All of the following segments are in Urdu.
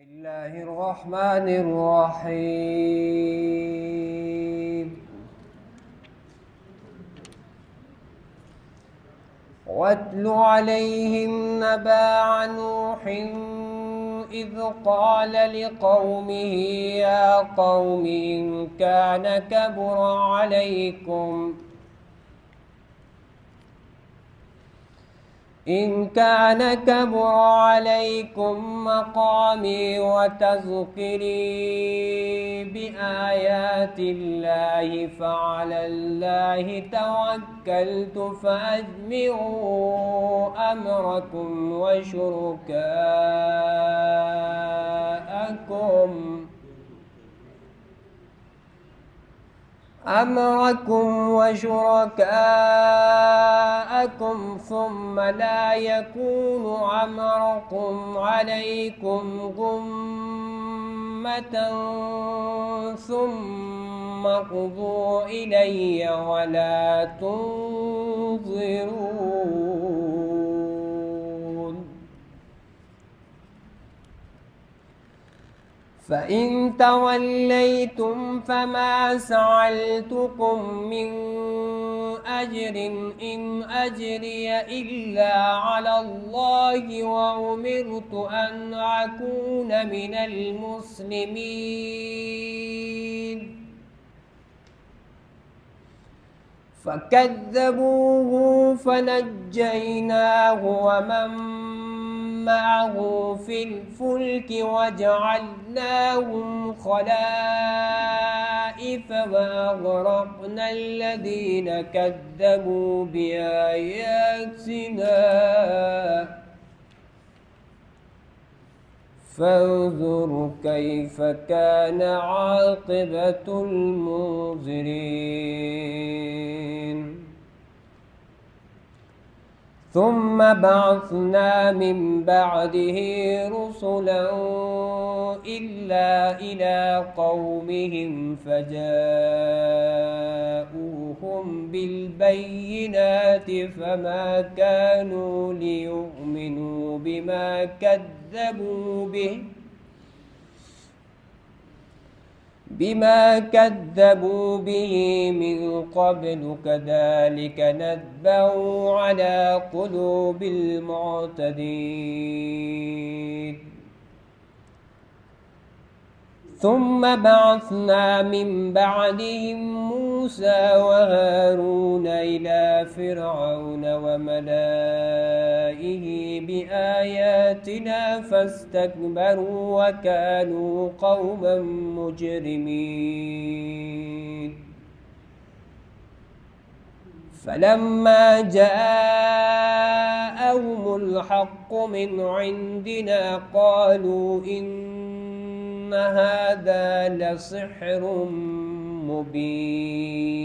الله الرحمن الرحيم واتل عليهم نبأ نوح إذ قال لقومه يا قوم إن كان كبر عليكم مقامي وتذكري بآيات الله فعلى الله توكلت فأجمعوا أمركم وشركاءكم ثم لا يكون أمركم عليكم غمة ثم اقضوا إلي ولا تنظرون فإن توليتم فما سألتكم من أجر إن أجري إلا على الله وأمرت أن أكون من المسلمين فكذبوه فنجيناه ومن معه في الفلك وجعلناهم خلائف وأغرقنا الذين كذبوا بآياتنا فانظر كيف كان عاقبة المنذرين ثم بعثنا من بعده رسلا إلا إلى قومهم فجاءوهم بالبينات فما كانوا ليؤمنوا بما كذبوا به من قبل كذلك نتبع على قلوب المعتدين ثم بعثنا من بعدهم موسى وهارون إلى فرعون وملئه بآياتنا فاستكبروا وكانوا قوما مجرمين فلما جاءهم الحق من عندنا قالوا إن هذا لسحر مبين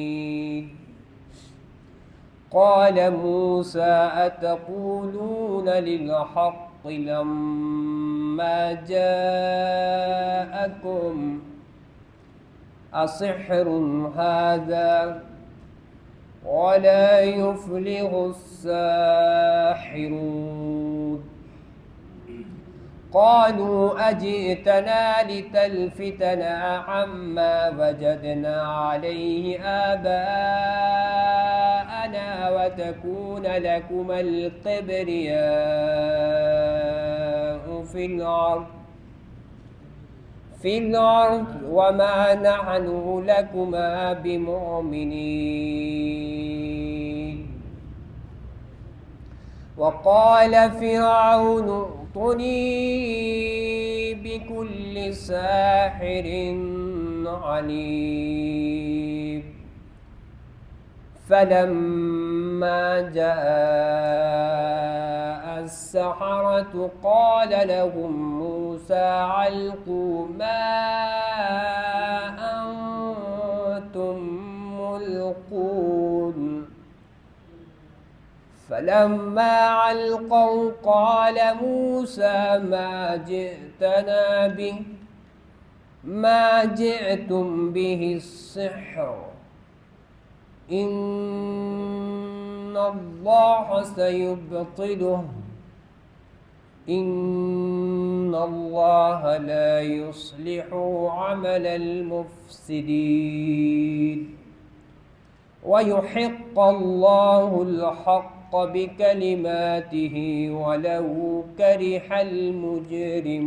قال موسى أتقولون للحق لما جاءكم أسحر هذا ولا يفلح الساحرون قالوا أجئتنا لتلفتنا عما وجدنا عليه آباءنا وتكون لكما الكبرياء في الأرض وما نحن لكما بمؤمنين وقال فرعون ائتوني بكل ساحر عليم فلما جاء السحرة قال لهم موسى ألقوا ما أنتم ملقون فلما ألقوا قال موسى ما جئتم به السحر إن الله سيبطله إن الله لا يصلح عمل المفسدين ويحق الله الحق بكلماته ولو كره المجرمون۔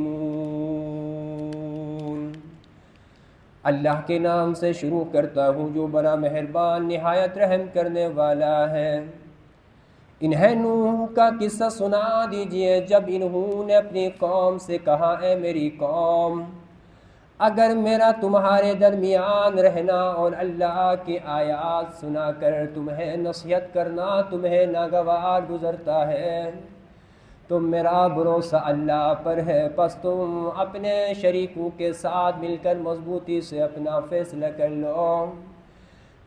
اللہ کے نام سے شروع کرتا ہوں جو بڑا مہربان نہایت رحم کرنے والا ہے۔ انہیں نوح کا قصہ سنا دیجئے جب انہوں نے اپنی قوم سے کہا، اے میری قوم، اگر میرا تمہارے درمیان رہنا اور اللہ کی آیات سنا کر تمہیں نصیحت کرنا تمہیں ناگوار گزرتا ہے تو میرا بھروسہ اللہ پر ہے، پس تم اپنے شریکوں کے ساتھ مل کر مضبوطی سے اپنا فیصلہ کر لو،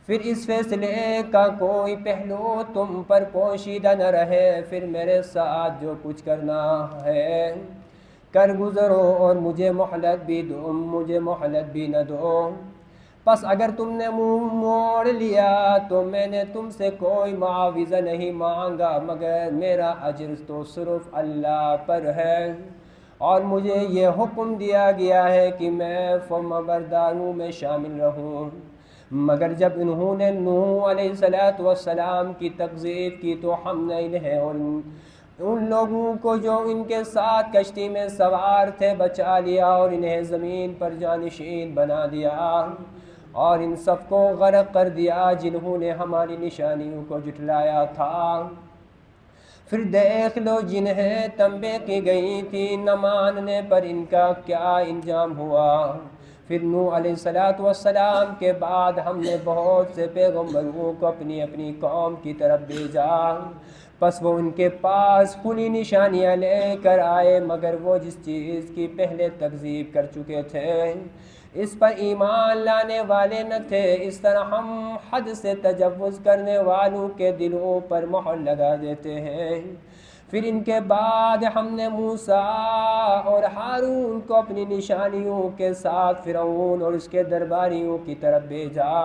پھر اس فیصلے کا کوئی پہلو تم پر پوشیدہ نہ رہے، پھر میرے ساتھ جو کچھ کرنا ہے کر گزرو اور مجھے مہلت بھی نہ دو۔ پس اگر تم نے منہ موڑ لیا تو میں نے تم سے کوئی معاوضہ نہیں مانگا، مگر میرا اجر تو صرف اللہ پر ہے، اور مجھے یہ حکم دیا گیا ہے کہ میں فرمانبرداروں میں شامل رہوں۔ مگر جب انہوں نے نوح علیہ السلام کی تکذیب کی تو ہم نے انہیں اور ان لوگوں کو جو ان کے ساتھ کشتی میں سوار تھے بچا لیا، اور انہیں زمین پر جانشین بنا دیا، اور ان سب کو غرق کر دیا جنہوں نے ہماری نشانیوں کو جھٹلایا تھا۔ پھر دیکھ لو جنہیں تنبیہ کی گئی تھی نہ ماننے پر ان کا کیا انجام ہوا۔ پھر نوح علیہ السلام کے بعد ہم نے بہت سے پیغمبروں کو اپنی اپنی قوم کی طرف بھیجا، پس وہ ان کے پاس کھلی نشانیاں لے کر آئے، مگر وہ جس چیز کی پہلے تکذیب کر چکے تھے اس پر ایمان لانے والے نہ تھے۔ اس طرح ہم حد سے تجاوز کرنے والوں کے دلوں پر مہر لگا دیتے ہیں۔ پھر ان کے بعد ہم نے موسیٰ اور ہارون کو اپنی نشانیوں کے ساتھ فرعون اور اس کے درباریوں کی طرف بھیجا،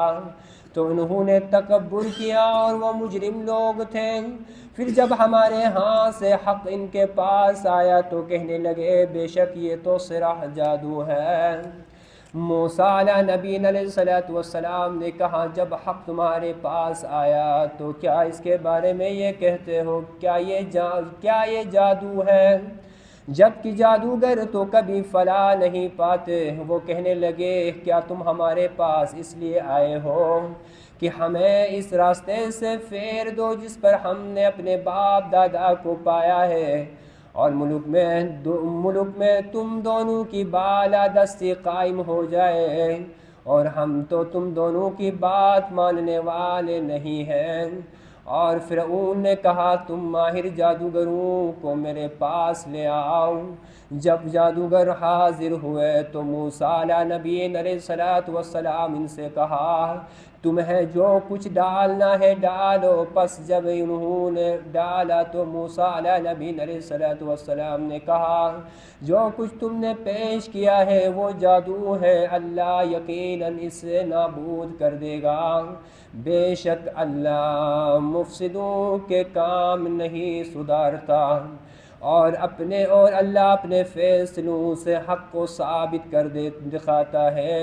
تو انہوں نے تکبر کیا اور وہ مجرم لوگ تھے۔ پھر جب ہمارے ہاں سے حق ان کے پاس آیا تو کہنے لگے بے شک یہ تو صرح جادو ہے۔ موسیٰ علیہ نبی علیہ السلام نے کہا جب حق تمہارے پاس آیا تو کیا اس کے بارے میں یہ کہتے ہو کیا یہ جادو ہے؟ جبکہ جادوگر تو کبھی فلاح نہیں پاتے۔ وہ کہنے لگے کیا تم ہمارے پاس اس لیے آئے ہو کہ ہمیں اس راستے سے پھیر دو جس پر ہم نے اپنے باپ دادا کو پایا ہے، اور ملک میں تم دونوں کی بالادستی قائم ہو جائے، اور ہم تو تم دونوں کی بات ماننے والے نہیں ہیں۔ اور فرعون نے کہا تم ماہر جادوگروں کو میرے پاس لے آؤ۔ جب جادوگر حاضر ہوئے تو موسیٰ علیہ نبی علیہ السلام ان سے کہا تمہیں جو کچھ ڈالنا ہے ڈالو۔ پس جب انہوں نے ڈالا تو موسیٰ علیہ نبی علیہ السلام نے کہا جو کچھ تم نے پیش کیا ہے وہ جادو ہے، اللہ یقیناً اسے نابود کر دے گا، بے شک اللہ مفسدوں کے کام نہیں سدھارتا، اور اللہ اپنے فیصلوں سے حق کو ثابت کر دکھاتا ہے،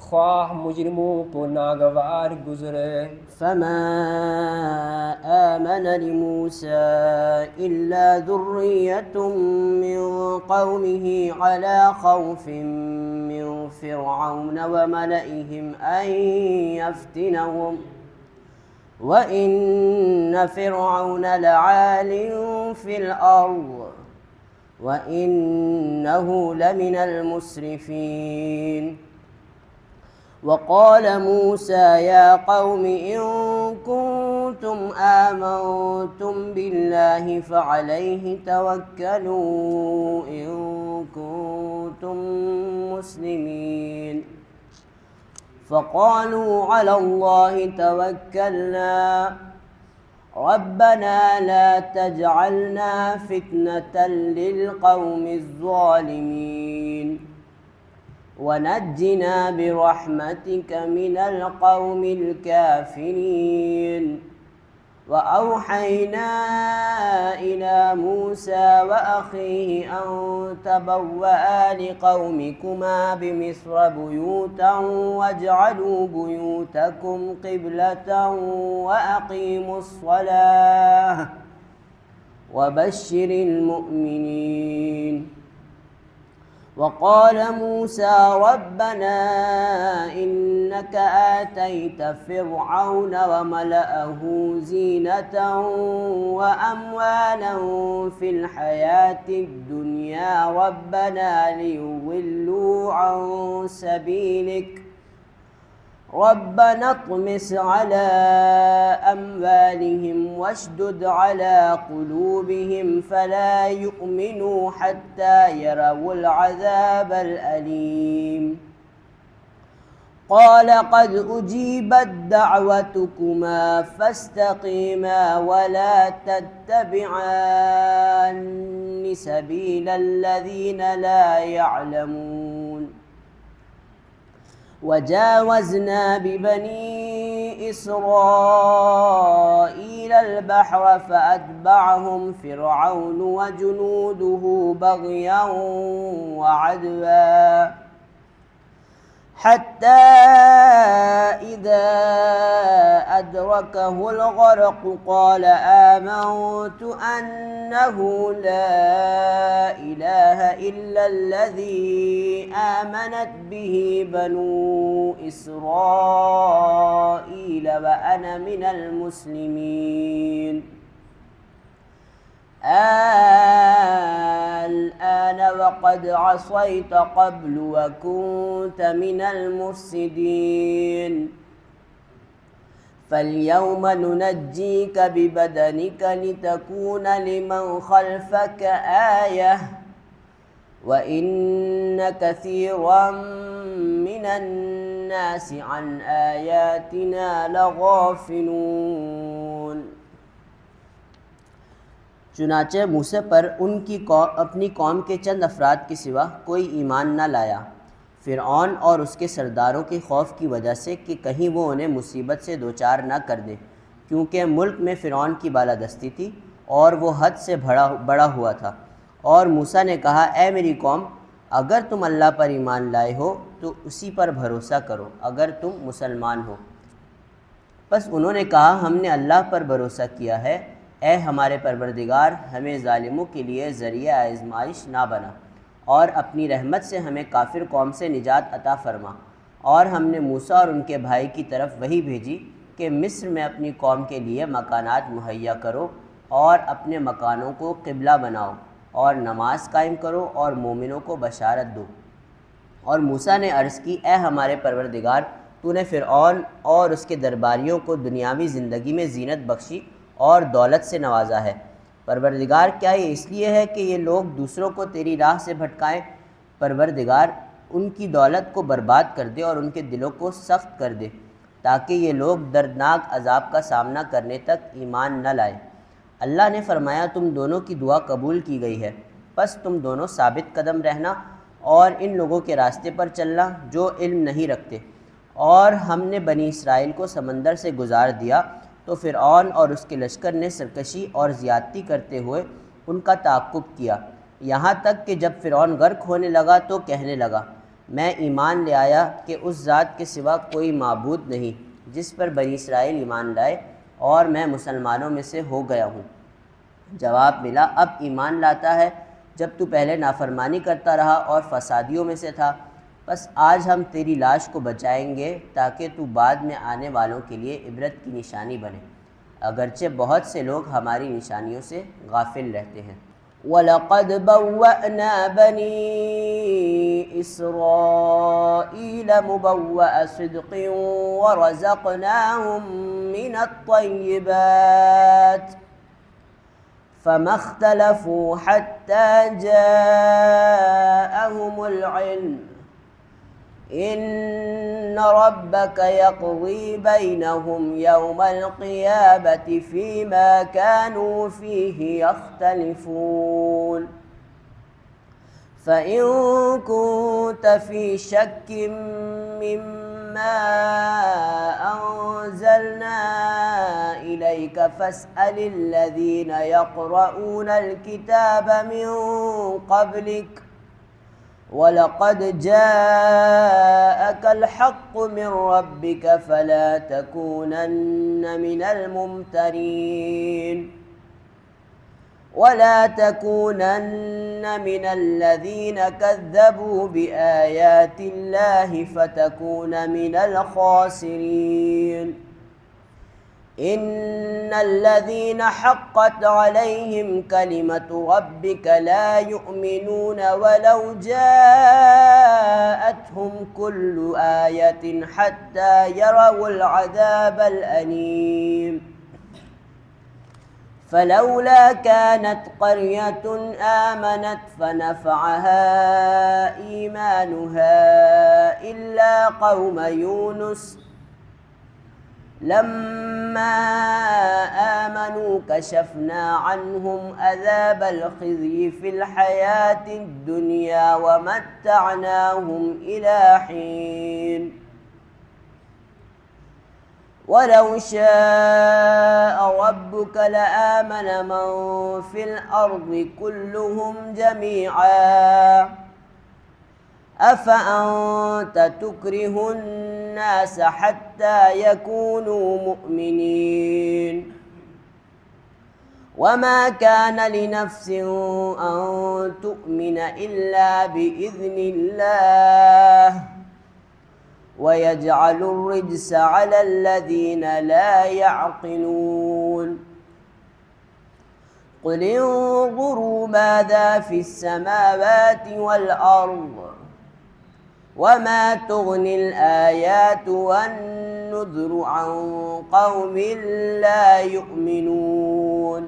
خواہ مجرموں کو ناگوار گزرے۔ فما آمن لموسى إلا ذرية من قومه على خوف من فرعون وملئهم أن يفتنهم وَإِنَّ فِرْعَوْنَ لَعَالٍ فِي الْأَرْضِ وَإِنَّهُ لَمِنَ الْمُسْرِفِينَ وَقَالَ مُوسَى يَا قَوْمِ إِن كُنتُمْ آمَنتُمْ بِاللَّهِ فَعَلَيْهِ تَوَكَّلُوا إِن كُنتُم مُّسْلِمِينَ فقالوا على الله توكلنا ربنا لا تجعلنا فتنة للقوم الظالمين ونجنا برحمتك من القوم الكافرين وأوحينا إلى موسى وأخيه أن تبوأ لقومكما بمصر بيوتا واجعلوا بيوتكم قبلة وأقيموا الصلاة وبشر المؤمنين. وقال موسى ربنا إنك آتيت فرعون وملأه زينة وأموالا في الحياة الدنيا ربنا ليضلوا عن سبيلك ربنا اطمس على أموالهم واشدد على قلوبهم فلا يؤمنوا حتى يروا العذاب الأليم. قال قد أجيبت دعوتكما فاستقيما ولا تتبعان سبيل الذين لا يعلمون. وجاوزنا ببني إسرائيل البحر فأتبعهم فرعون وجنوده بغيا وعدوا حتى إذا أدركه الغرق قال آمنت أنه لا إله إلا الذي آمنت به بنو إسرائيل وأنا من المسلمين. الآن وقد عصيت قبل وكنت من المفسدين. فاليوم ننجيك ببدنك لتكون لمن خلفك آية وإن كثيرا من الناس عن آياتنا لغافلون. چنانچہ موسیٰ پر اپنی قوم کے چند افراد کے سوا کوئی ایمان نہ لایا، فرعون اور اس کے سرداروں کے خوف کی وجہ سے کہ کہیں وہ انہیں مصیبت سے دوچار نہ کر دے، کیونکہ ملک میں فرعون کی بالادستی تھی اور وہ حد سے بڑا ہوا تھا۔ اور موسیٰ نے کہا اے میری قوم، اگر تم اللہ پر ایمان لائے ہو تو اسی پر بھروسہ کرو اگر تم مسلمان ہو۔ بس انہوں نے کہا ہم نے اللہ پر بھروسہ کیا ہے، اے ہمارے پروردگار ہمیں ظالموں کے لیے ذریعہ آزمائش نہ بنا اور اپنی رحمت سے ہمیں کافر قوم سے نجات عطا فرما۔ اور ہم نے موسیٰ اور ان کے بھائی کی طرف وحی بھیجی کہ مصر میں اپنی قوم کے لیے مکانات مہیا کرو اور اپنے مکانوں کو قبلہ بناؤ اور نماز قائم کرو اور مومنوں کو بشارت دو۔ اور موسیٰ نے عرض کی اے ہمارے پروردگار تو نے فرعون اور اس کے درباریوں کو دنیاوی زندگی میں زینت بخشی اور دولت سے نوازا ہے، پروردگار کیا یہ اس لیے ہے کہ یہ لوگ دوسروں کو تیری راہ سے بھٹکائیں؟ پروردگار ان کی دولت کو برباد کر دے اور ان کے دلوں کو سخت کر دے تاکہ یہ لوگ دردناک عذاب کا سامنا کرنے تک ایمان نہ لائیں۔ اللہ نے فرمایا تم دونوں کی دعا قبول کی گئی ہے، پس تم دونوں ثابت قدم رہنا اور ان لوگوں کے راستے پر چلنا جو علم نہیں رکھتے۔ اور ہم نے بنی اسرائیل کو سمندر سے گزار دیا تو فرعون اور اس کے لشکر نے سرکشی اور زیادتی کرتے ہوئے ان کا تعاقب کیا، یہاں تک کہ جب فرعون غرق ہونے لگا تو کہنے لگا میں ایمان لے آیا کہ اس ذات کے سوا کوئی معبود نہیں جس پر بنی اسرائیل ایمان لائے، اور میں مسلمانوں میں سے ہو گیا ہوں۔ جواب ملا اب ایمان لاتا ہے جب تو پہلے نافرمانی کرتا رہا اور فسادیوں میں سے تھا، بس آج ہم تیری لاش کو بچائیں گے تاکہ تو بعد میں آنے والوں کے لیے عبرت کی نشانی بنے، اگرچہ بہت سے لوگ ہماری نشانیوں سے غافل رہتے ہیں۔ وَلَقَدْ بَوَّأْنَا بَنِي إِسْرَائِيلَ مُبَوَّأَ صِدْقٍ وَرَزَقْنَاهُم مِّنَ الطَّيِّبَاتِ فَمَا اخْتَلَفُوا حَتَّى جَاءَهُمُ الْعِلْمُ إِنَّ رَبَّكَ يَقْضِي بَيْنَهُمْ يَوْمَ الْقِيَامَةِ فِيمَا كَانُوا فِيهِ يَخْتَلِفُونَ فَإِن كُنتَ فِي شَكٍّ مِّمَّا ما أنزلنا إليك فاسأل الذين يقرؤون الكتاب من قبلك وَلَقَدْ جَاءَكَ الْحَقُّ مِنْ رَبِّكَ فَلَا تَكُونَنَّ مِنَ الْمُمْتَرِينَ وَلَا تَكُونَنَّ مِنَ الَّذِينَ كَذَّبُوا بِآيَاتِ اللَّهِ فَتَكُونَ مِنَ الْخَاسِرِينَ إِنَّ الَّذِينَ حَقَّتْ عَلَيْهِمْ كَلِمَةُ رَبِّكَ لَا يُؤْمِنُونَ وَلَوْ جَاءَتْهُمْ كُلُّ آيَةٍ حَتَّى يَرَوُا الْعَذَابَ الْأَلِيمَ فَلَوْلَا كَانَتْ قَرْيَةٌ آمَنَتْ فَنَفَعَهَا إِيمَانُهَا إِلَّا قَوْمَ يُونُسَ لما آمنوا كشفنا عنهم عذاب الخزي في الحياة الدنيا ومتعناهم إلى حين ولو شاء ربك لآمن من في الأرض كلهم جميعا أفأنت تكره الناس حتى يكونوا مؤمنين وما كان لنفس أن تؤمن إلا بإذن الله ويجعل الرجس على الذين لا يعقلون قل انظروا ماذا في السماوات والأرض وما تغني الآيات والنذر عن قوم لا يؤمنون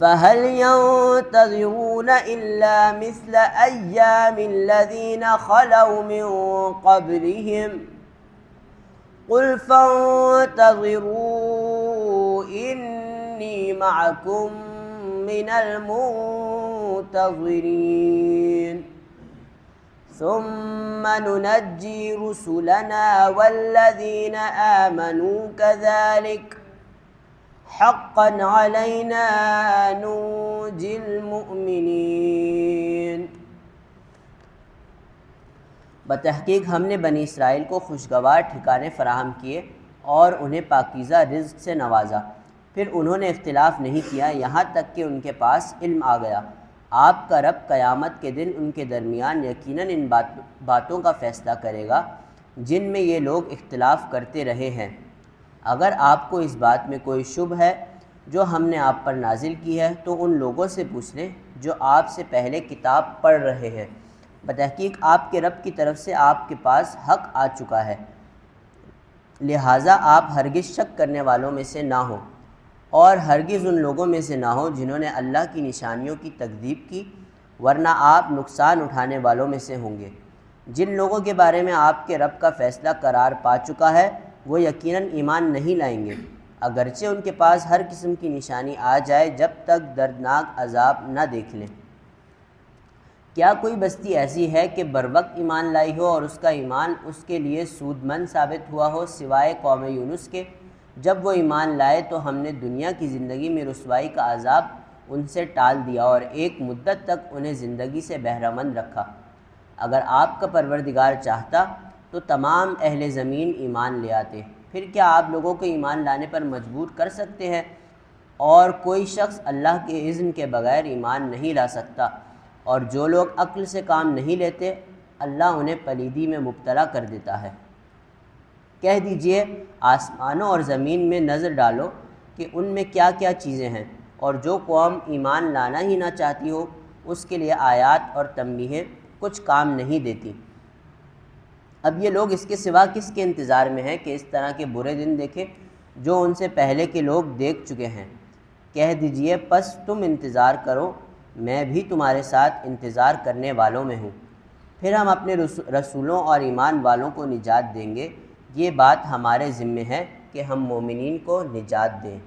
فهل ينتظرون إلا مثل أيام الذين خلوا من قبلهم قل فانتظروا إني معكم من المنتظرين ثم ننجي رسلنا والذين آمنوا كذلك حقا علينا ننجي المؤمنين بتحقیق ہم نے بنی اسرائیل کو خوشگوار ٹھکانے فراہم کیے اور انہیں پاکیزہ رزق سے نوازا، پھر انہوں نے اختلاف نہیں کیا یہاں تک کہ ان کے پاس علم آ گیا۔ آپ کا رب قیامت کے دن ان کے درمیان یقیناً ان باتوں کا فیصلہ کرے گا جن میں یہ لوگ اختلاف کرتے رہے ہیں۔ اگر آپ کو اس بات میں کوئی شبہ ہے جو ہم نے آپ پر نازل کی ہے تو ان لوگوں سے پوچھ لیں جو آپ سے پہلے کتاب پڑھ رہے ہیں، بتحقیق آپ کے رب کی طرف سے آپ کے پاس حق آ چکا ہے، لہٰذا آپ ہرگز شک کرنے والوں میں سے نہ ہوں اور ہرگز ان لوگوں میں سے نہ ہو جنہوں نے اللہ کی نشانیوں کی تکذیب کی، ورنہ آپ نقصان اٹھانے والوں میں سے ہوں گے۔ جن لوگوں کے بارے میں آپ کے رب کا فیصلہ قرار پا چکا ہے وہ یقیناً ایمان نہیں لائیں گے، اگرچہ ان کے پاس ہر قسم کی نشانی آ جائے جب تک دردناک عذاب نہ دیکھ لیں۔ کیا کوئی بستی ایسی ہے کہ بروقت ایمان لائی ہو اور اس کا ایمان اس کے لیے سود مند ثابت ہوا ہو سوائے قوم یونس کے؟ جب وہ ایمان لائے تو ہم نے دنیا کی زندگی میں رسوائی کا عذاب ان سے ٹال دیا اور ایک مدت تک انہیں زندگی سے بہرہ مند رکھا۔ اگر آپ کا پروردگار چاہتا تو تمام اہل زمین ایمان لے آتے، پھر کیا آپ لوگوں کو ایمان لانے پر مجبور کر سکتے ہیں؟ اور کوئی شخص اللہ کے اذن کے بغیر ایمان نہیں لا سکتا، اور جو لوگ عقل سے کام نہیں لیتے اللہ انہیں پلیدی میں مبتلا کر دیتا ہے۔ کہہ دیجئے آسمانوں اور زمین میں نظر ڈالو کہ ان میں کیا کیا چیزیں ہیں، اور جو قوم ایمان لانا ہی نہ چاہتی ہو اس کے لیے آیات اور تنبیہیں کچھ کام نہیں دیتی۔ اب یہ لوگ اس کے سوا کس کے انتظار میں ہیں کہ اس طرح کے برے دن دیکھیں جو ان سے پہلے کے لوگ دیکھ چکے ہیں؟ کہہ دیجئے پس تم انتظار کرو، میں بھی تمہارے ساتھ انتظار کرنے والوں میں ہوں، پھر ہم اپنے رسولوں اور ایمان والوں کو نجات دیں گے، یہ بات ہمارے ذمہ ہے کہ ہم مومنین کو نجات دیں۔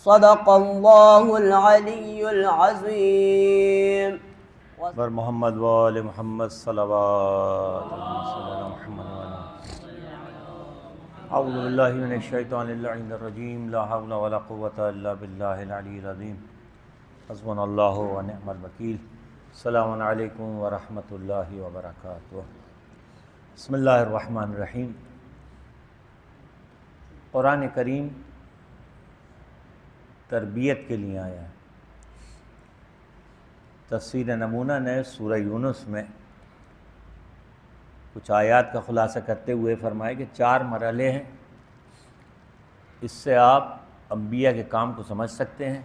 صدق اللہ العلی العظیم بر محمد و آل محمد صلوات محمد اعوذ باللہ من الشیطان اللعین الرجیم لا حول ولا قوة الا باللہ العلی العظیم حسبنا اللہ و نعم الوکیل السلام علیکم ورحمۃ اللہ وبرکاتہ بسم اللہ الرحمن الرحیم قرآن کریم تربیت کے لیے آیا ہے۔ تفسیر نمونہ نے سورہ یونس میں کچھ آیات کا خلاصہ کرتے ہوئے فرمایا کہ 4 مرحلے ہیں، اس سے آپ انبیاء کے کام کو سمجھ سکتے ہیں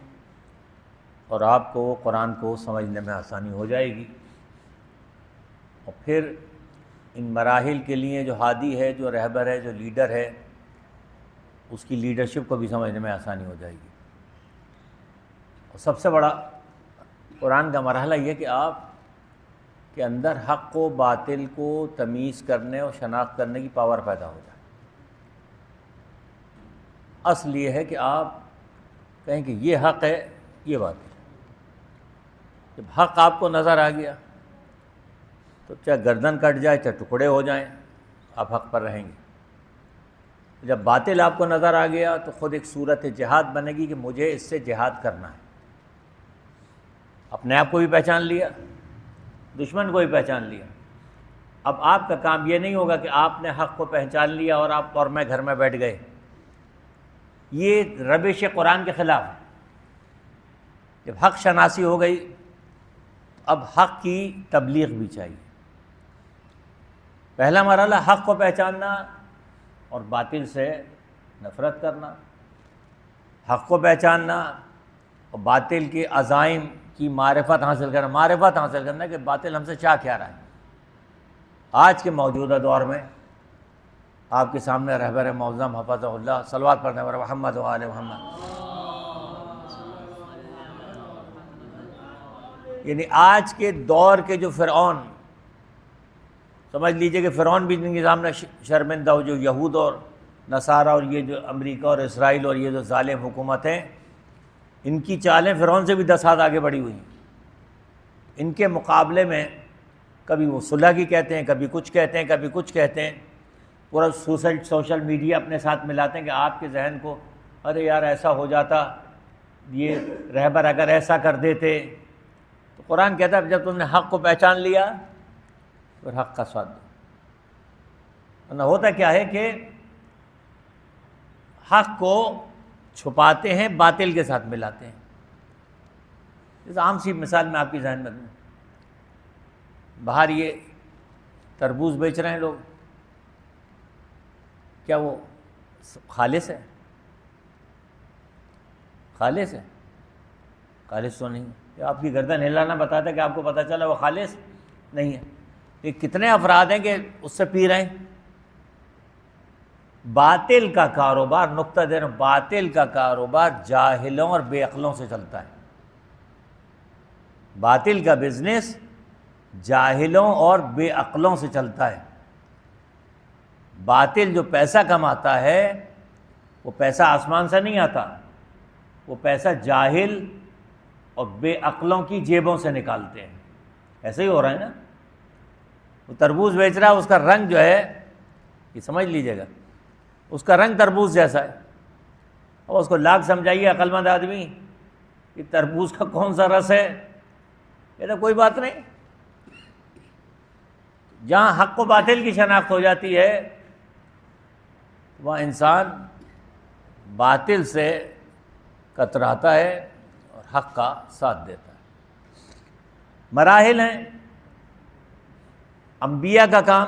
اور آپ کو قرآن کو سمجھنے میں آسانی ہو جائے گی، اور پھر ان مراحل کے لیے جو ہادی ہے، جو رہبر ہے، جو لیڈر ہے، اس کی لیڈرشپ کو بھی سمجھنے میں آسانی ہو جائے گی۔ اور سب سے بڑا قرآن کا مرحلہ یہ کہ آپ کے اندر حق و باطل کو تمیز کرنے اور شناخت کرنے کی پاور پیدا ہو جائے۔ اصل یہ ہے کہ آپ کہیں کہ یہ حق ہے، یہ باطل ہے۔ جب حق آپ کو نظر آ گیا تو چاہے گردن کٹ جائے، چاہے ٹکڑے ہو جائیں، آپ حق پر رہیں گے۔ جب باطل آپ کو نظر آ گیا تو خود ایک صورت جہاد بنے گی کہ مجھے اس سے جہاد کرنا ہے۔ اپنے آپ کو بھی پہچان لیا، دشمن کو بھی پہچان لیا۔ اب آپ کا کام یہ نہیں ہوگا کہ آپ نے حق کو پہچان لیا اور میں گھر میں بیٹھ گئے، یہ روش قرآن کے خلاف ہے۔ جب حق شناسی ہو گئی، اب حق کی تبلیغ بھی چاہیے۔ پہلا مرحلہ حق کو پہچاننا اور باطل سے نفرت کرنا، حق کو پہچاننا اور باطل کے عزائم کی معرفت حاصل کرنا کہ باطل ہم سے چاہ کیا رہا ہے۔ آج کے موجودہ دور میں آپ کے سامنے رہبر معظم حفظہ اللہ صلوات پڑھنے والے محمد و آل محمد، یعنی آج کے دور کے جو فرعون، سمجھ لیجئے کہ فرعون بھی ان کے سامنے شرمندہ ہو، جو یہود اور نصارہ اور یہ جو امریکہ اور اسرائیل اور یہ جو ظالم حکومتیں، ان کی چالیں فرعون سے بھی 10 ہاتھ آگے بڑھی ہوئی ہیں۔ ان کے مقابلے میں کبھی وہ صلح کی کہتے ہیں، کبھی کچھ کہتے ہیں، کبھی کچھ کہتے ہیں، پورا سوشل میڈیا اپنے ساتھ ملاتے ہیں کہ آپ کے ذہن کو ارے یار ایسا ہو جاتا، یہ رہبر اگر ایسا کر دیتے۔ تو قرآن کہتا ہے جب تم نے حق کو پہچان لیا پھر حق کا ساتھ دو۔ ورنہ ہوتا کیا ہے کہ حق کو چھپاتے ہیں، باطل کے ساتھ ملاتے ہیں۔ اس عام سی مثال میں آپ کی ذہن میں دوں، باہر یہ تربوز بیچ رہے ہیں لوگ، کیا وہ خالص ہے؟ خالص ہے؟ خالص تو نہیں۔ یہ آپ کی گردن ہلانا بتاتا ہے کہ آپ کو پتہ چلا وہ خالص نہیں ہے۔ یہ کتنے افراد ہیں کہ اس سے پی رہے ہیں؟ باطل کا کاروبار، نقطہ دیر باطل کا کاروبار جاہلوں اور بے عقلوں سے چلتا ہے۔ باطل کا بزنس جاہلوں اور بے عقلوں سے چلتا ہے۔ باطل جو پیسہ کماتا ہے وہ پیسہ آسمان سے نہیں آتا، وہ پیسہ جاہل اور بے عقلوں کی جیبوں سے نکالتے ہیں۔ ایسے ہی ہو رہا ہے نا، وہ تربوز بیچ رہا ہے، اس کا رنگ جو ہے، یہ سمجھ لیجیے گا، اس کا رنگ تربوز جیسا ہے، اور اس کو لاکھ سمجھائیے عقل مند آدمی کہ تربوز کا کون سا رس ہے، یہ تو کوئی بات نہیں۔ جہاں حق و باطل کی شناخت ہو جاتی ہے وہاں انسان باطل سے کتراتا ہے اور حق کا ساتھ دیتا ہے۔ مراحل ہیں۔ انبیاء کا کام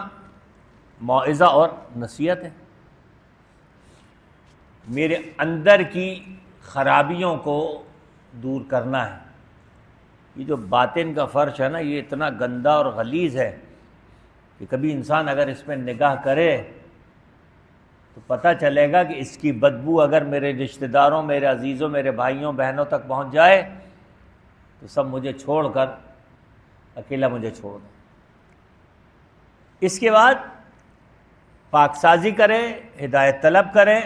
موعظہ اور نصیحت ہے۔ میرے اندر کی خرابیوں کو دور کرنا ہے۔ یہ جو باطن کا فرش ہے نا، یہ اتنا گندا اور غلیظ ہے کہ کبھی انسان اگر اس پہ نگاہ کرے تو پتہ چلے گا کہ اس کی بدبو اگر میرے رشتہ داروں، میرے عزیزوں، میرے بھائیوں بہنوں تک پہنچ جائے تو سب مجھے چھوڑ کر اکیلا مجھے چھوڑ دیں۔ اس کے بعد پاک سازی کرے، ہدایت طلب کرے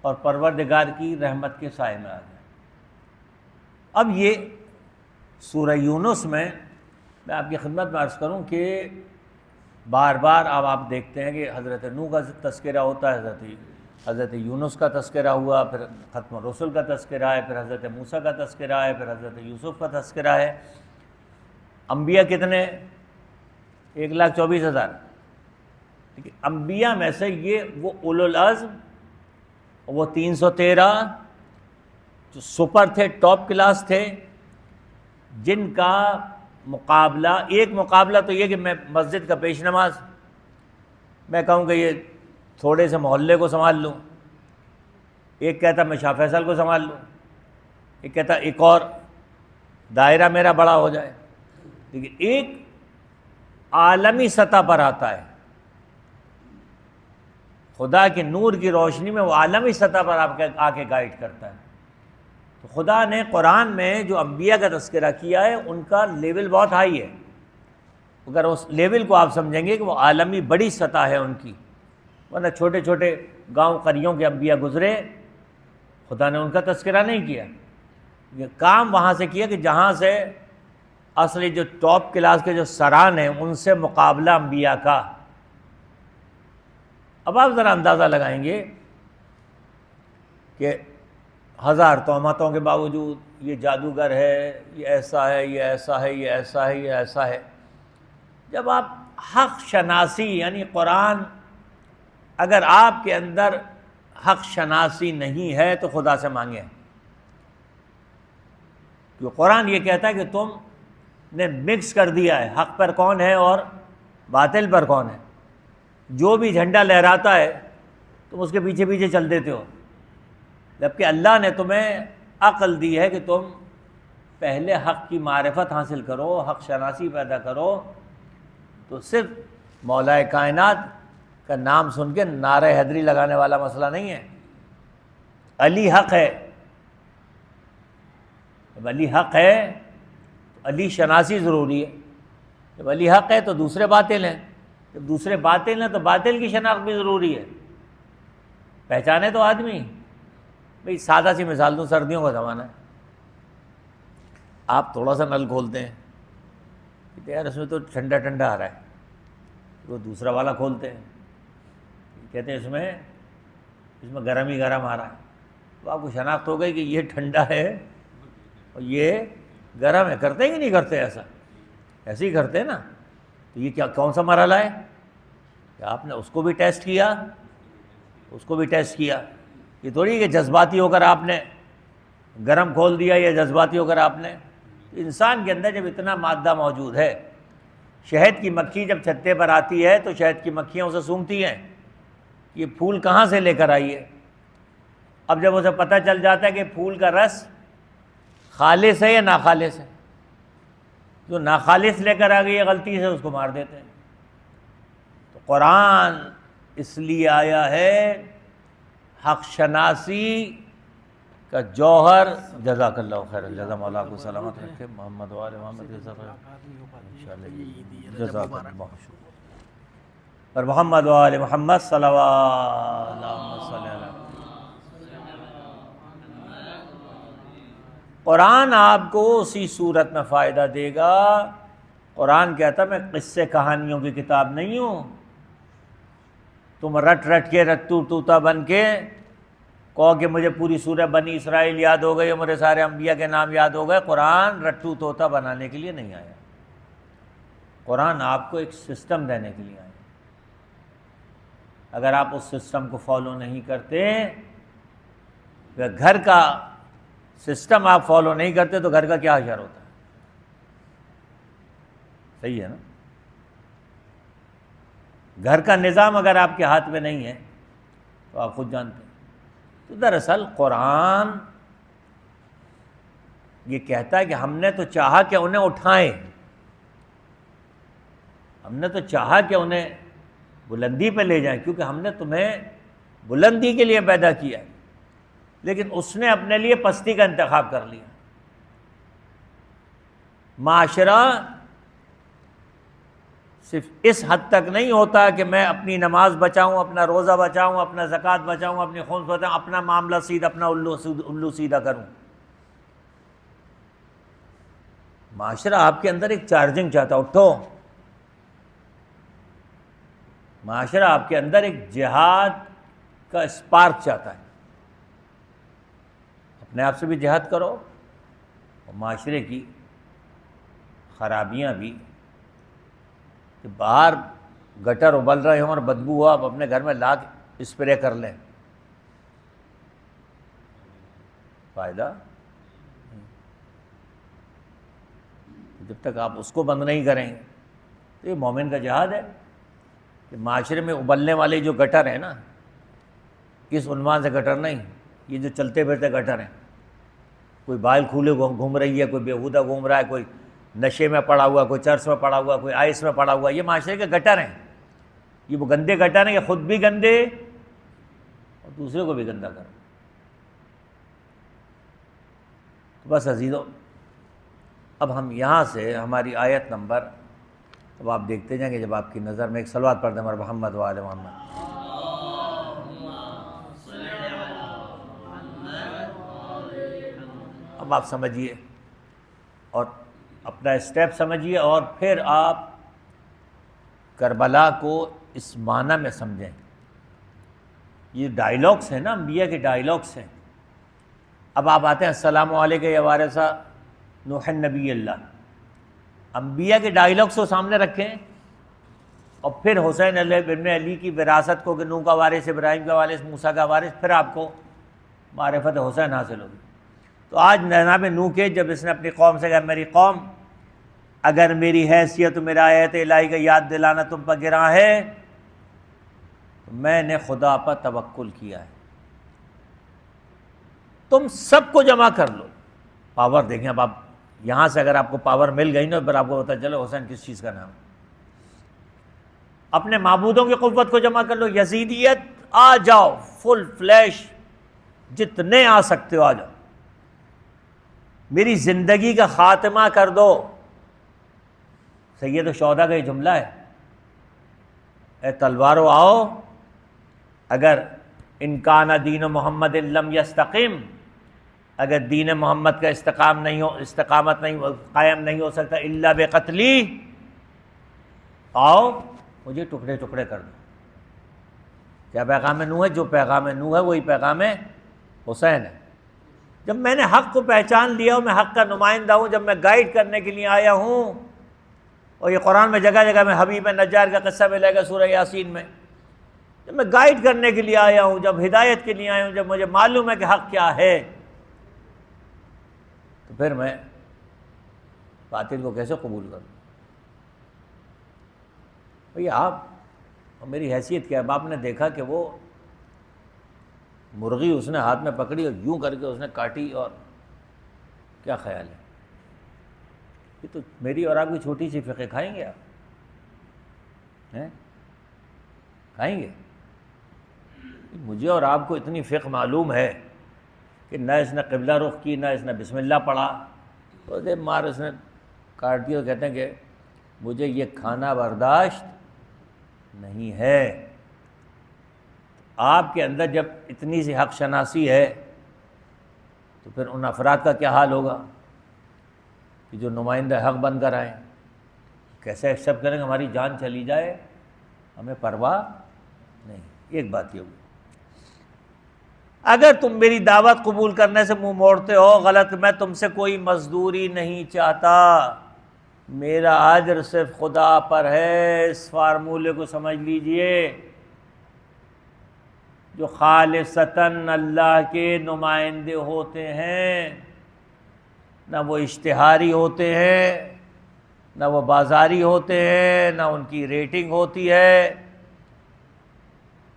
اور پروردگار کی رحمت کے سائے میں آ جائے۔ اب یہ سورہ یونس میں میں آپ کی خدمت میں عرض کروں کہ بار بار اب آپ دیکھتے ہیں کہ حضرت نوح کا تذکرہ ہوتا ہے، حضرت یونس کا تذکرہ ہوا، پھر ختم الرسل کا تذکرہ ہے، پھر حضرت موسیٰ کا تذکرہ ہے، پھر حضرت یوسف کا تذکرہ ہے۔ انبیاء کتنے؟ 1,24,000۔ لیکن انبیاء میں سے یہ وہ اولو العزم، وہ 313 جو سپر تھے، ٹاپ کلاس تھے، جن کا مقابلہ، ایک مقابلہ تو یہ کہ میں مسجد کا پیش نماز میں کہوں کہ یہ تھوڑے سے محلے کو سنبھال لوں، ایک کہتا میں شاہ فیصل کو سنبھال لوں، ایک کہتا ایک اور دائرہ میرا بڑا ہو جائے۔ لیکن ایک عالمی سطح پر آتا ہے، خدا کے نور کی روشنی میں وہ عالمی سطح پر آ کے گائیڈ کرتا ہے۔ تو خدا نے قرآن میں جو انبیاء کا تذکرہ کیا ہے ان کا لیول بہت ہائی ہے، اگر اس لیول کو آپ سمجھیں گے کہ وہ عالمی بڑی سطح ہے ان کی، ورنہ چھوٹے چھوٹے گاؤں قریوں کے انبیاء گزرے، خدا نے ان کا تذکرہ نہیں کیا۔ یہ کام وہاں سے کیا کہ جہاں سے اصلی جو ٹاپ کلاس کے جو سران ہیں ان سے مقابلہ انبیاء کا۔ اب آپ ذرا اندازہ لگائیں گے کہ 1000 تہمتوں کے باوجود یہ جادوگر ہے، یہ ایسا ہے، یہ ایسا ہے، یہ ایسا ہے، یہ ایسا ہے۔ جب آپ حق شناسی یعنی قرآن، اگر آپ کے اندر حق شناسی نہیں ہے تو خدا سے مانگیں، کیونکہ قرآن یہ کہتا ہے کہ تم نے مکس کر دیا ہے حق پر کون ہے اور باطل پر کون ہے۔ جو بھی جھنڈا لہراتا ہے تم اس کے پیچھے پیچھے چل دیتے ہو، جبکہ اللہ نے تمہیں عقل دی ہے کہ تم پہلے حق کی معرفت حاصل کرو، حق شناسی پیدا کرو۔ تو صرف مولا کائنات کا نام سن کے نعرہ حیدری لگانے والا مسئلہ نہیں ہے۔ علی حق ہے، جب علی حق ہے تو علی شناسی ضروری ہے، جب علی حق ہے تو دوسرے باطل ہیں، جب دوسرے باطل ہیں تو باطل کی شناخت بھی ضروری ہے۔ پہچانے تو آدمی، بھئی سادہ سی مثال دوں، سردیوں کا زمانہ ہے، آپ تھوڑا سا نل کھولتے ہیں، کہتے ہیں یار اس میں تو ٹھنڈا ٹھنڈا آ رہا ہے، وہ دوسرا والا کھولتے ہیں، کہتے ہیں اس میں گرم ہی گرم آ رہا ہے۔ تو آپ کو شناخت ہو گئی کہ یہ ٹھنڈا ہے اور یہ گرم ہے۔ کرتے ہیں کہ نہیں کرتے؟ ایسے ہی کرتے ہیں نا۔ تو یہ کون سا مرحلہ ہے کہ آپ نے اس کو بھی ٹیسٹ کیا، اس کو بھی ٹیسٹ کیا۔ یہ تھوڑی کہ جذباتی ہو کر آپ نے گرم کھول دیا یا جذباتی ہو کر آپ نے۔ انسان کے اندر جب اتنا مادہ موجود ہے، شہد کی مکھی جب چھتے پر آتی ہے تو شہد کی مکھیاں اسے سونگھتی ہیں یہ پھول کہاں سے لے کر آئی ہے۔ اب جب اسے پتہ چل جاتا ہے کہ پھول کا رس خالص ہے یا ناخالص ہے، جو ناخالص لے کر آ گئی ہے غلطی سے اس کو مار دیتے ہیں۔ تو قرآن اس لیے آیا ہے حق شناسی کا جوہر۔ جزاک اللہ خیر الجزا، مولا کو سلامت رکھے، محمد و آل محمد کے سفر انشاءاللہ۔ جزاک اللہ شکر اور محمد و آل محمد صلوات اللہم صلی اللہ۔ قرآن آپ کو اسی صورت میں فائدہ دے گا۔ قرآن کہتا میں قصے کہانیوں کی کتاب نہیں ہوں، تم رٹ رٹ کے رٹو توتا بن کے کہو کہ مجھے پوری سورہ بنی اسرائیل یاد ہو گئی اور میرے سارے انبیاء کے نام یاد ہو گئے۔ قرآن رٹو توتا بنانے کے لیے نہیں آیا، قرآن آپ کو ایک سسٹم دینے کے لیے آیا۔ اگر آپ اس سسٹم کو فالو نہیں کرتے، گھر کا سسٹم آپ فالو نہیں کرتے تو گھر کا کیا حشر ہوتا ہے؟ صحیح ہے نا؟ گھر کا نظام اگر آپ کے ہاتھ میں نہیں ہے تو آپ خود جانتے ہیں۔ تو دراصل قرآن یہ کہتا ہے کہ ہم نے تو چاہا کہ انہیں اٹھائیں، ہم نے تو چاہا کہ انہیں بلندی پہ لے جائیں، کیونکہ ہم نے تمہیں بلندی کے لیے پیدا کیا ہے، لیکن اس نے اپنے لیے پستی کا انتخاب کر لیا۔ معاشرہ صرف اس حد تک نہیں ہوتا کہ میں اپنی نماز بچاؤں، اپنا روزہ بچاؤں، اپنا زکوٰۃ بچاؤں، اپنی خمس بچاؤں، اپنا معاملہ سیدھا، اپنا الو سیدھا کروں۔ معاشرہ آپ کے اندر ایک چارجنگ چاہتا، اٹھو، معاشرہ آپ کے اندر ایک جہاد کا اسپارک چاہتا ہے. اپنے آپ سے بھی جہاد کرو اور معاشرے کی خرابیاں بھی، کہ باہر گٹر ابل رہے ہوں اور بدبو ہو، آپ اپنے گھر میں لا کے اسپرے کر لیں، فائدہ جب تک آپ اس کو بند نہیں کریں گے. تو یہ مومن کا جہاد ہے کہ معاشرے میں ابلنے والے جو گٹر ہیں نا، کس عنوان سے گٹر نہیں، یہ جو چلتے پھرتے گٹر ہیں، کوئی بال کھولے گھوم رہی ہے، کوئی بیہودہ گھوم رہا ہے، کوئی نشے میں پڑا ہوا، کوئی چرس میں پڑا ہوا، کوئی آئس میں پڑا ہوا، یہ معاشرے کے گٹر ہیں. یہ وہ گندے گٹر ہیں، یہ خود بھی گندے اور دوسرے کو بھی گندا کریں. بس عزیزو، اب ہم یہاں سے ہماری آیت نمبر، اب آپ دیکھتے جائیں گے جب آپ کی نظر میں ایک صلوات پڑھ دیں ہمارے محمد و آل محمد. اب آپ سمجھیے اور اپنا اسٹیپ سمجھیے، اور پھر آپ کربلا کو اس معنی میں سمجھیں. یہ ڈائیلاگس ہیں نا، انبیاء کے ڈائیلاگس ہیں. اب آپ آتے ہیں السلام علیکم یا وارث نوح نبی اللہ، انبیاء کے ڈائیلاگس کو سامنے رکھیں، اور پھر حسین ابن علی کی وراثت کو کہ نوح کا وارث، ابراہیم کا وارث، موسیٰ کا وارث، پھر آپ کو معرفت حسین حاصل ہوگی. تو آج جناب نوح کے جب اس نے اپنی قوم سے کہا میری قوم، اگر میری حیثیت میرا آیت الہی کا یاد دلانا تم پر گراں ہے تو میں نے خدا پر توکل کیا ہے، تم سب کو جمع کر لو. پاور دیکھیں، اب آپ یہاں سے اگر آپ کو پاور مل گئی نا، پھر آپ کو پتہ چلے حسین کس چیز کا نام ہے. اپنے معبودوں کی قوت کو جمع کر لو، یزیدیت آ جاؤ، فل فلیش جتنے آ سکتے ہو آ جاؤ، میری زندگی کا خاتمہ کر دو. سید الشہداء کا یہ جملہ ہے، اے تلوارو آؤ، اگر ان کان دین محمد لم یستقم، اگر دین محمد کا استقامت نہیں قائم نہیں ہو سکتا الا بقتلی، آؤ مجھے ٹکڑے ٹکڑے کر دو. کیا پیغام نوح ہے؟ جو پیغام نوح ہے وہی پیغام حسین ہے. جب میں نے حق کو پہچان لیا ہوں، میں حق کا نمائندہ ہوں، جب میں گائیڈ کرنے کے لیے آیا ہوں، اور یہ قرآن میں جگہ جگہ میں حبیب نجار کا قصہ ملے گا سورہ یاسین میں، جب میں گائیڈ کرنے کے لیے آیا ہوں، جب ہدایت کے لیے آیا ہوں، جب مجھے معلوم ہے کہ حق کیا ہے، تو پھر میں باطل کو کیسے قبول کروں؟ بھئی آپ اور میری حیثیت کیا ہے؟ اب آپ نے دیکھا کہ وہ مرغی اس نے ہاتھ میں پکڑی اور یوں کر کے اس نے کاٹی، اور کیا خیال ہے؟ یہ تو میری اور آپ کی چھوٹی سی فقہ، کھائیں گے آپ؟ کھائیں گے؟ مجھے اور آپ کو اتنی فقہ معلوم ہے کہ نہ اس نے قبلہ رخ کی، نہ اس نے بسم اللہ پڑھا، تو دے مار اس نے کاٹ دیا. کہتے ہیں کہ مجھے یہ کھانا برداشت نہیں ہے. آپ کے اندر جب اتنی سی حق شناسی ہے تو پھر ان افراد کا کیا حال ہوگا کہ جو نمائندہ حق بن کر آئیں؟ کیسے ایکسیپٹ کریں گے؟ ہماری جان چلی جائے ہمیں پرواہ نہیں. ایک بات یہ ہوگی، اگر تم میری دعوت قبول کرنے سے منہ موڑتے ہو غلط، میں تم سے کوئی مزدوری نہیں چاہتا، میرا اجر صرف خدا پر ہے. اس فارمولے کو سمجھ لیجئے. جو خالصتاً اللہ کے نمائندے ہوتے ہیں، نہ وہ اشتہاری ہوتے ہیں، نہ وہ بازاری ہوتے ہیں، نہ ان کی ریٹنگ ہوتی ہے،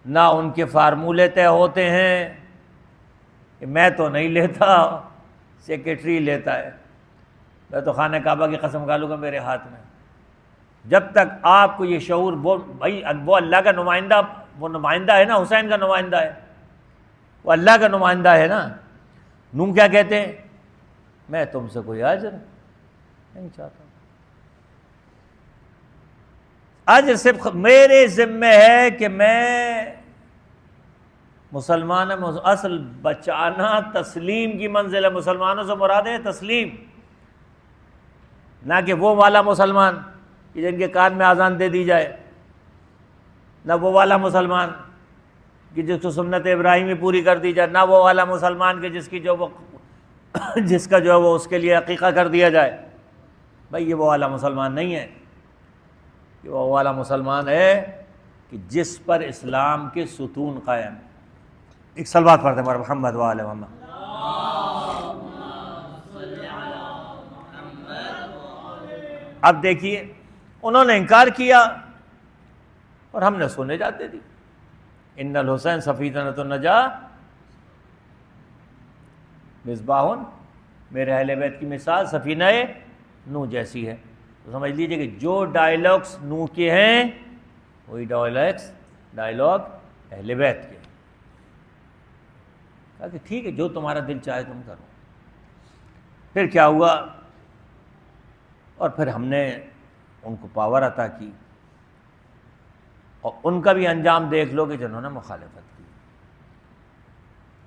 نہ ان کے فارمولے طے ہوتے ہیں کہ میں تو نہیں لیتا، سیکریٹری لیتا ہے، میں تو خانہ کعبہ کی قسم کھا لوں گا میرے ہاتھ میں. جب تک آپ کو یہ شعور، بھائی وہ اللہ کا نمائندہ، وہ نمائندہ ہے نا، حسین کا نمائندہ ہے، وہ اللہ کا نمائندہ ہے نا. نوح کیا کہتے ہیں؟ میں تم سے کوئی اجر نہیں چاہتا، اجر صرف میرے ذمہ ہے کہ میں مسلمان، اصل بچانا تسلیم کی منزل ہے. مسلمانوں سے مراد ہے تسلیم. نہ کہ وہ والا مسلمان کہ جن کے کان میں اذان دے دی جائے، نہ وہ والا مسلمان کہ جس کو سنت ابراہیمی پوری کر دی جائے، نہ وہ والا مسلمان کہ جس کا جو ہے وہ اس کے لیے عقیقہ کر دیا جائے۔ بھائی یہ وہ والا مسلمان نہیں ہے، یہ وہ والا مسلمان ہے کہ جس پر اسلام کے ستون قائم۔ ایک صلوات پڑھتے ہیں محمد وآل محمد۔ اب دیکھیے انہوں نے انکار کیا اور ہم نے سونے جاتے دی۔ ان الحسین سفینۃ النجاہ مصباح، میرے اہل بیت کی مثال سفینہ نوح جیسی ہے۔ تو سمجھ لیجئے کہ جو ڈائلاگس نوح کے ہیں وہی ڈائلاگ اہل بیت کے۔ کہا کہ ٹھیک ہے جو تمہارا دل چاہے تم کرو۔ پھر کیا ہوا، اور پھر ہم نے ان کو پاور عطا کی، اور ان کا بھی انجام دیکھ لو کہ جنہوں نے مخالفت کی۔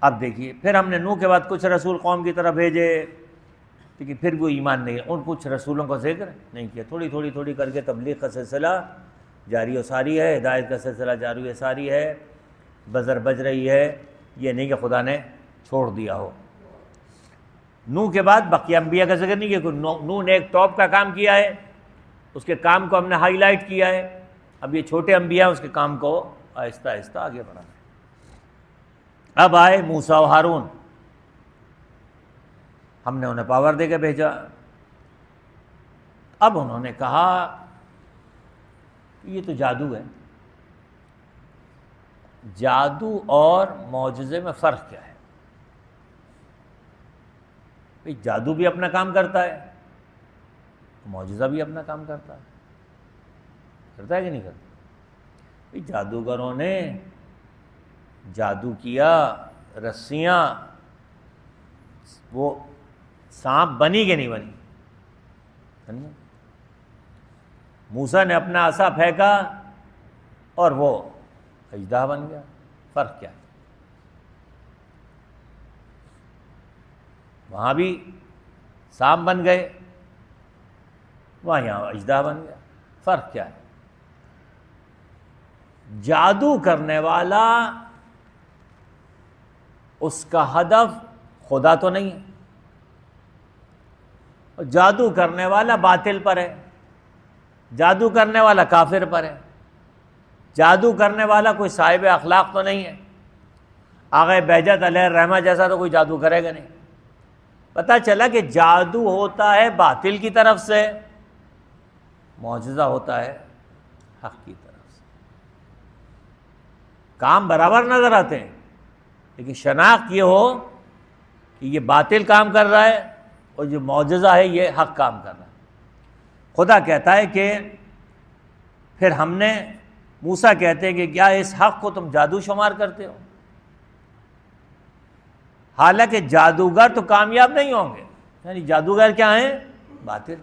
اب دیکھیے پھر ہم نے نوح کے بعد کچھ رسول قوم کی طرف بھیجے، لیکن پھر وہ ایمان نہیں، ان کچھ رسولوں کا ذکر نہیں کیا۔ تھوڑی کر کے تبلیغ کا سلسلہ جاری و ساری ہے، ہدایت کا سلسلہ جاری و ساری ہے، بزر بج رہی ہے، یہ نہیں کہ خدا نے چھوڑ دیا ہو۔ نوح کے بعد بقیہ انبیاء کا ذکر نہیں کیا۔ نوح نے ایک ٹاپ کا کام کیا ہے، اس کے کام کو ہم نے ہائی لائٹ کیا ہے۔ اب یہ چھوٹے انبیاء اس کے کام کو آہستہ آہستہ آگے بڑھانا۔ اب آئے موسیٰ و ہارون، ہم نے انہیں پاور دے کے بھیجا۔ اب انہوں نے کہا کہ یہ تو جادو ہے، جادو اور معجزے میں فرق کیا ہے؟ بھئی جادو بھی اپنا کام کرتا ہے، معجزہ بھی اپنا کام کرتا ہے کہ نہیں کرتا؟ بھئی جادوگروں نے جادو کیا، رسیاں، وہ سانپ بنی کہ نہیں بنی؟ موسیٰ نے اپنا عصا پھینکا اور وہ اژدہا بن گیا، فرق کیا ہے؟ وہاں بھی سانپ بن گئے، وہاں یہاں اژدہا بن گیا، فرق کیا ہے؟ جادو کرنے والا اس کا ہدف خدا تو نہیں ہے، اور جادو کرنے والا باطل پر ہے، جادو کرنے والا کافر پر ہے، جادو کرنے والا کوئی صاحب اخلاق تو نہیں ہے۔ آغا بہجت علیہ الرحمہ جیسا تو کوئی جادو کرے گا نہیں۔ پتہ چلا کہ جادو ہوتا ہے باطل کی طرف سے، معجزہ ہوتا ہے حق کی طرف سے۔ کام برابر نظر آتے ہیں، لیکن شناخت یہ ہو کہ یہ باطل کام کر رہا ہے اور جو معجزہ ہے یہ حق کام کر رہا ہے۔ خدا کہتا ہے کہ پھر ہم نے، موسیٰ کہتے ہیں کہ کیا اس حق کو تم جادو شمار کرتے ہو؟ حالانکہ جادوگر تو کامیاب نہیں ہوں گے، یعنی جادوگر کیا ہیں؟ باطل۔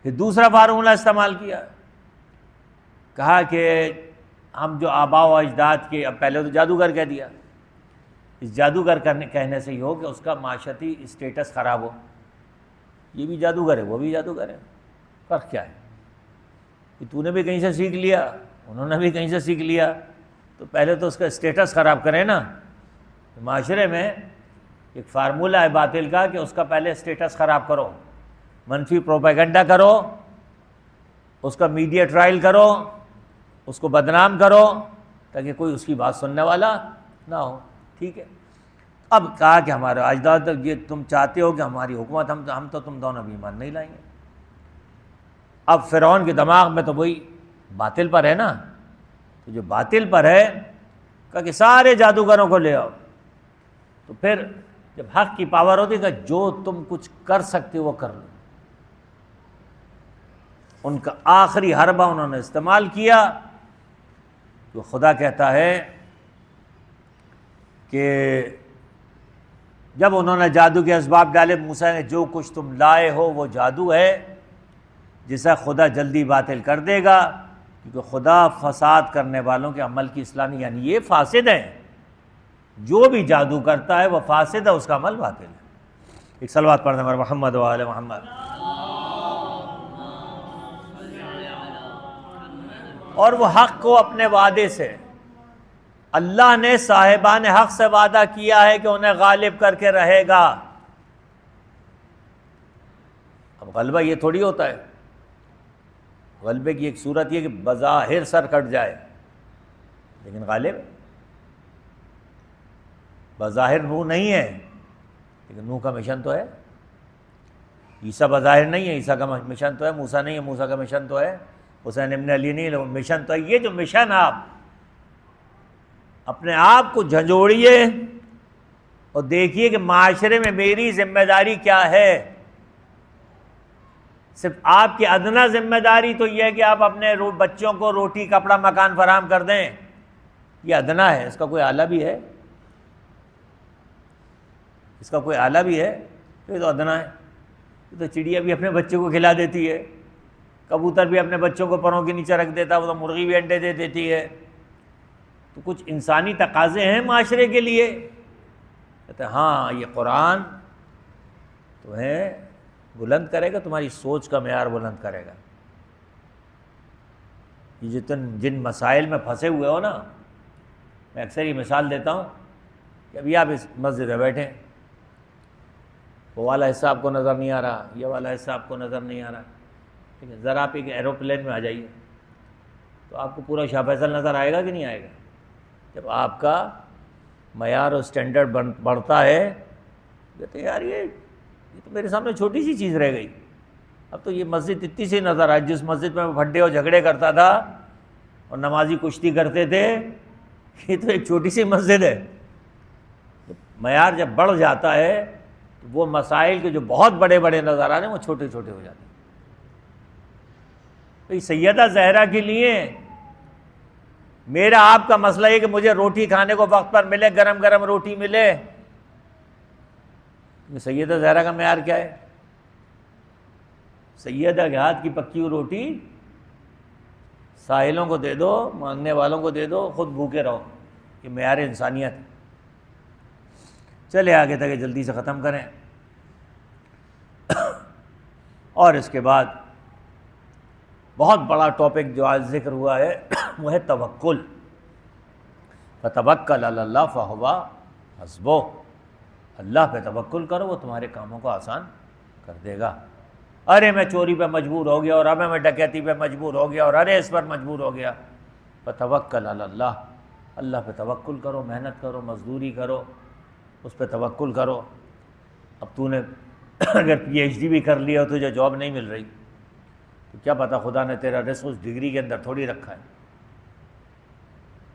پھر دوسرا فارمولہ استعمال کیا، کہا کہ ہم جو آباء و اجداد کے، اب پہلے تو جادوگر کہہ دیا، اس جادوگر کہنے سے یہ ہو کہ اس کا معاشرتی اسٹیٹس خراب ہو، یہ بھی جادوگر ہے وہ بھی جادوگر ہے، فرق کیا ہے؟ کہ تو نے بھی کہیں سے سیکھ لیا، انہوں نے بھی کہیں سے سیکھ لیا، تو پہلے تو اس کا اسٹیٹس خراب کریں نا۔ معاشرے میں ایک فارمولہ ہے باطل کا کہ اس کا پہلے اسٹیٹس خراب کرو، منفی پروپیگنڈا کرو، اس کا میڈیا ٹرائل کرو، اس کو بدنام کرو تاکہ کوئی اس کی بات سننے والا نہ ہو۔ ٹھیک ہے، اب کہا کہ ہمارا اجداد یہ تم چاہتے ہو کہ ہماری حکومت، ہم تو تم دونوں بھی ایمان نہیں لائیں گے۔ اب فرعون کے دماغ میں تو وہی باطل پر ہے نا، تو جو باطل پر ہے کہا کہ سارے جادوگروں کو لے آؤ۔ تو پھر جب حق کی پاور ہوتی ہے کہ جو تم کچھ کر سکتے ہو وہ کر لو۔ ان کا آخری حربہ انہوں نے استعمال کیا، تو خدا کہتا ہے کہ جب انہوں نے جادو کے اسباب ڈالے، موسیٰ نے جو کچھ تم لائے ہو وہ جادو ہے جسے خدا جلدی باطل کر دے گا، کیونکہ خدا فساد کرنے والوں کے عمل کی اصلاح نہیں، یعنی یہ فاسد ہیں، جو بھی جادو کرتا ہے وہ فاسد ہے، اس کا عمل باطل ہے۔ ایک صلوات پڑھنے پر محمد و آل محمد. اور وہ حق کو اپنے وعدے سے، اللہ نے صاحبان حق سے وعدہ کیا ہے کہ انہیں غالب کر کے رہے گا. اب غلبہ یہ تھوڑی ہوتا ہے، غلبے کی ایک صورت یہ کہ بظاہر سر کٹ جائے لیکن غالب. بظاہر نوح نہیں ہے لیکن نوح کا مشن تو ہے. عیسیٰ بظاہر نہیں ہے، عیسیٰ کا مشن تو ہے. موسیٰ نہیں ہے، موسیٰ کا مشن تو ہے. حسین ابن علی نہیں ہے، مشن تو ہے. یہ جو مشن آپ اپنے آپ کو جھنجھوڑیے اور دیکھیے کہ معاشرے میں میری ذمہ داری کیا ہے. صرف آپ کی ادنا ذمہ داری تو یہ ہے کہ آپ اپنے بچوں کو روٹی کپڑا مکان فراہم کر دیں. یہ ادنا ہے، اس کا کوئی اعلیٰ بھی ہے؟ اس کا کوئی اعلیٰ بھی ہے؟ یہ تو ادنا ہے. یہ تو چڑیا بھی اپنے بچوں کو کھلا دیتی ہے، کبوتر بھی اپنے بچوں کو پروں کے نیچے رکھ دیتا ہے، وہ تو مرغی بھی انڈے دے دیتی ہے. تو کچھ انسانی تقاضے ہیں معاشرے کے لیے. کہتے ہیں ہاں یہ قرآن تمہیں بلند کرے گا، تمہاری سوچ کا معیار بلند کرے گا. یہ جن مسائل میں پھنسے ہوئے ہو نا، میں اکثر یہ مثال دیتا ہوں کہ ابھی آپ اس مسجد میں بیٹھیں، وہ والا حصہ آپ کو نظر نہیں آ رہا، یہ والا حصہ آپ کو نظر نہیں آ رہا. ٹھیک ہے، ذرا آپ ایک ایروپلین میں آ جائیے تو آپ کو پورا شاہ فیصل نظر آئے گا کہ نہیں آئے گا؟ جب آپ کا معیار اور اسٹینڈرڈ بڑھتا ہے، کہتے ہیں یار یہ تو میرے سامنے چھوٹی سی چیز رہ گئی. اب تو یہ مسجد اتنی سی نظر آئی، جس مسجد میں میں پھڈے اور جھگڑے کرتا تھا اور نمازی کشتی کرتے تھے، یہ تو ایک چھوٹی سی مسجد ہے. معیار جب بڑھ جاتا ہے تو وہ مسائل کے جو بہت بڑے بڑے نظر آ رہے ہیں وہ چھوٹے چھوٹے ہو جاتے ہیں. تو سیدہ زہرا کے لیے میرا آپ کا مسئلہ یہ کہ مجھے روٹی کھانے کو وقت پر ملے، گرم گرم روٹی ملے. سیدہ زہرا کا معیار کیا ہے؟ سیدہ کے ہاتھ کی پکی ہوئی روٹی سائلوں کو دے دو، مانگنے والوں کو دے دو، خود بھوکے رہو. یہ معیار انسانیت. چلے آگے تک جلدی سے ختم کریں. اور اس کے بعد بہت بڑا ٹاپک جو آج ذکر ہوا ہے وہ ہے توکل. فَتَوَكَّلْ عَلَى اللَّهِ فَهُوَ حَسْبُهُ. اللہ پہ توکل کرو، وہ تمہارے کاموں کو آسان کر دے گا. ارے میں چوری پہ مجبور ہو گیا، اور ابے میں ڈکیتی پہ مجبور ہو گیا، اور ارے اس پر مجبور ہو گیا. فَتَوَكَّلْ عَلَى اللَّهِ. اللہ پہ توکل کرو، محنت کرو، مزدوری کرو، اس پہ توکل کرو. اب تو نے اگر پی ایچ ڈی بھی کر لیا اور تجھے جاب نہیں مل رہی تو کیا پتہ خدا نے تیرا رزق اس ڈگری کے اندر تھوڑی رکھا ہے.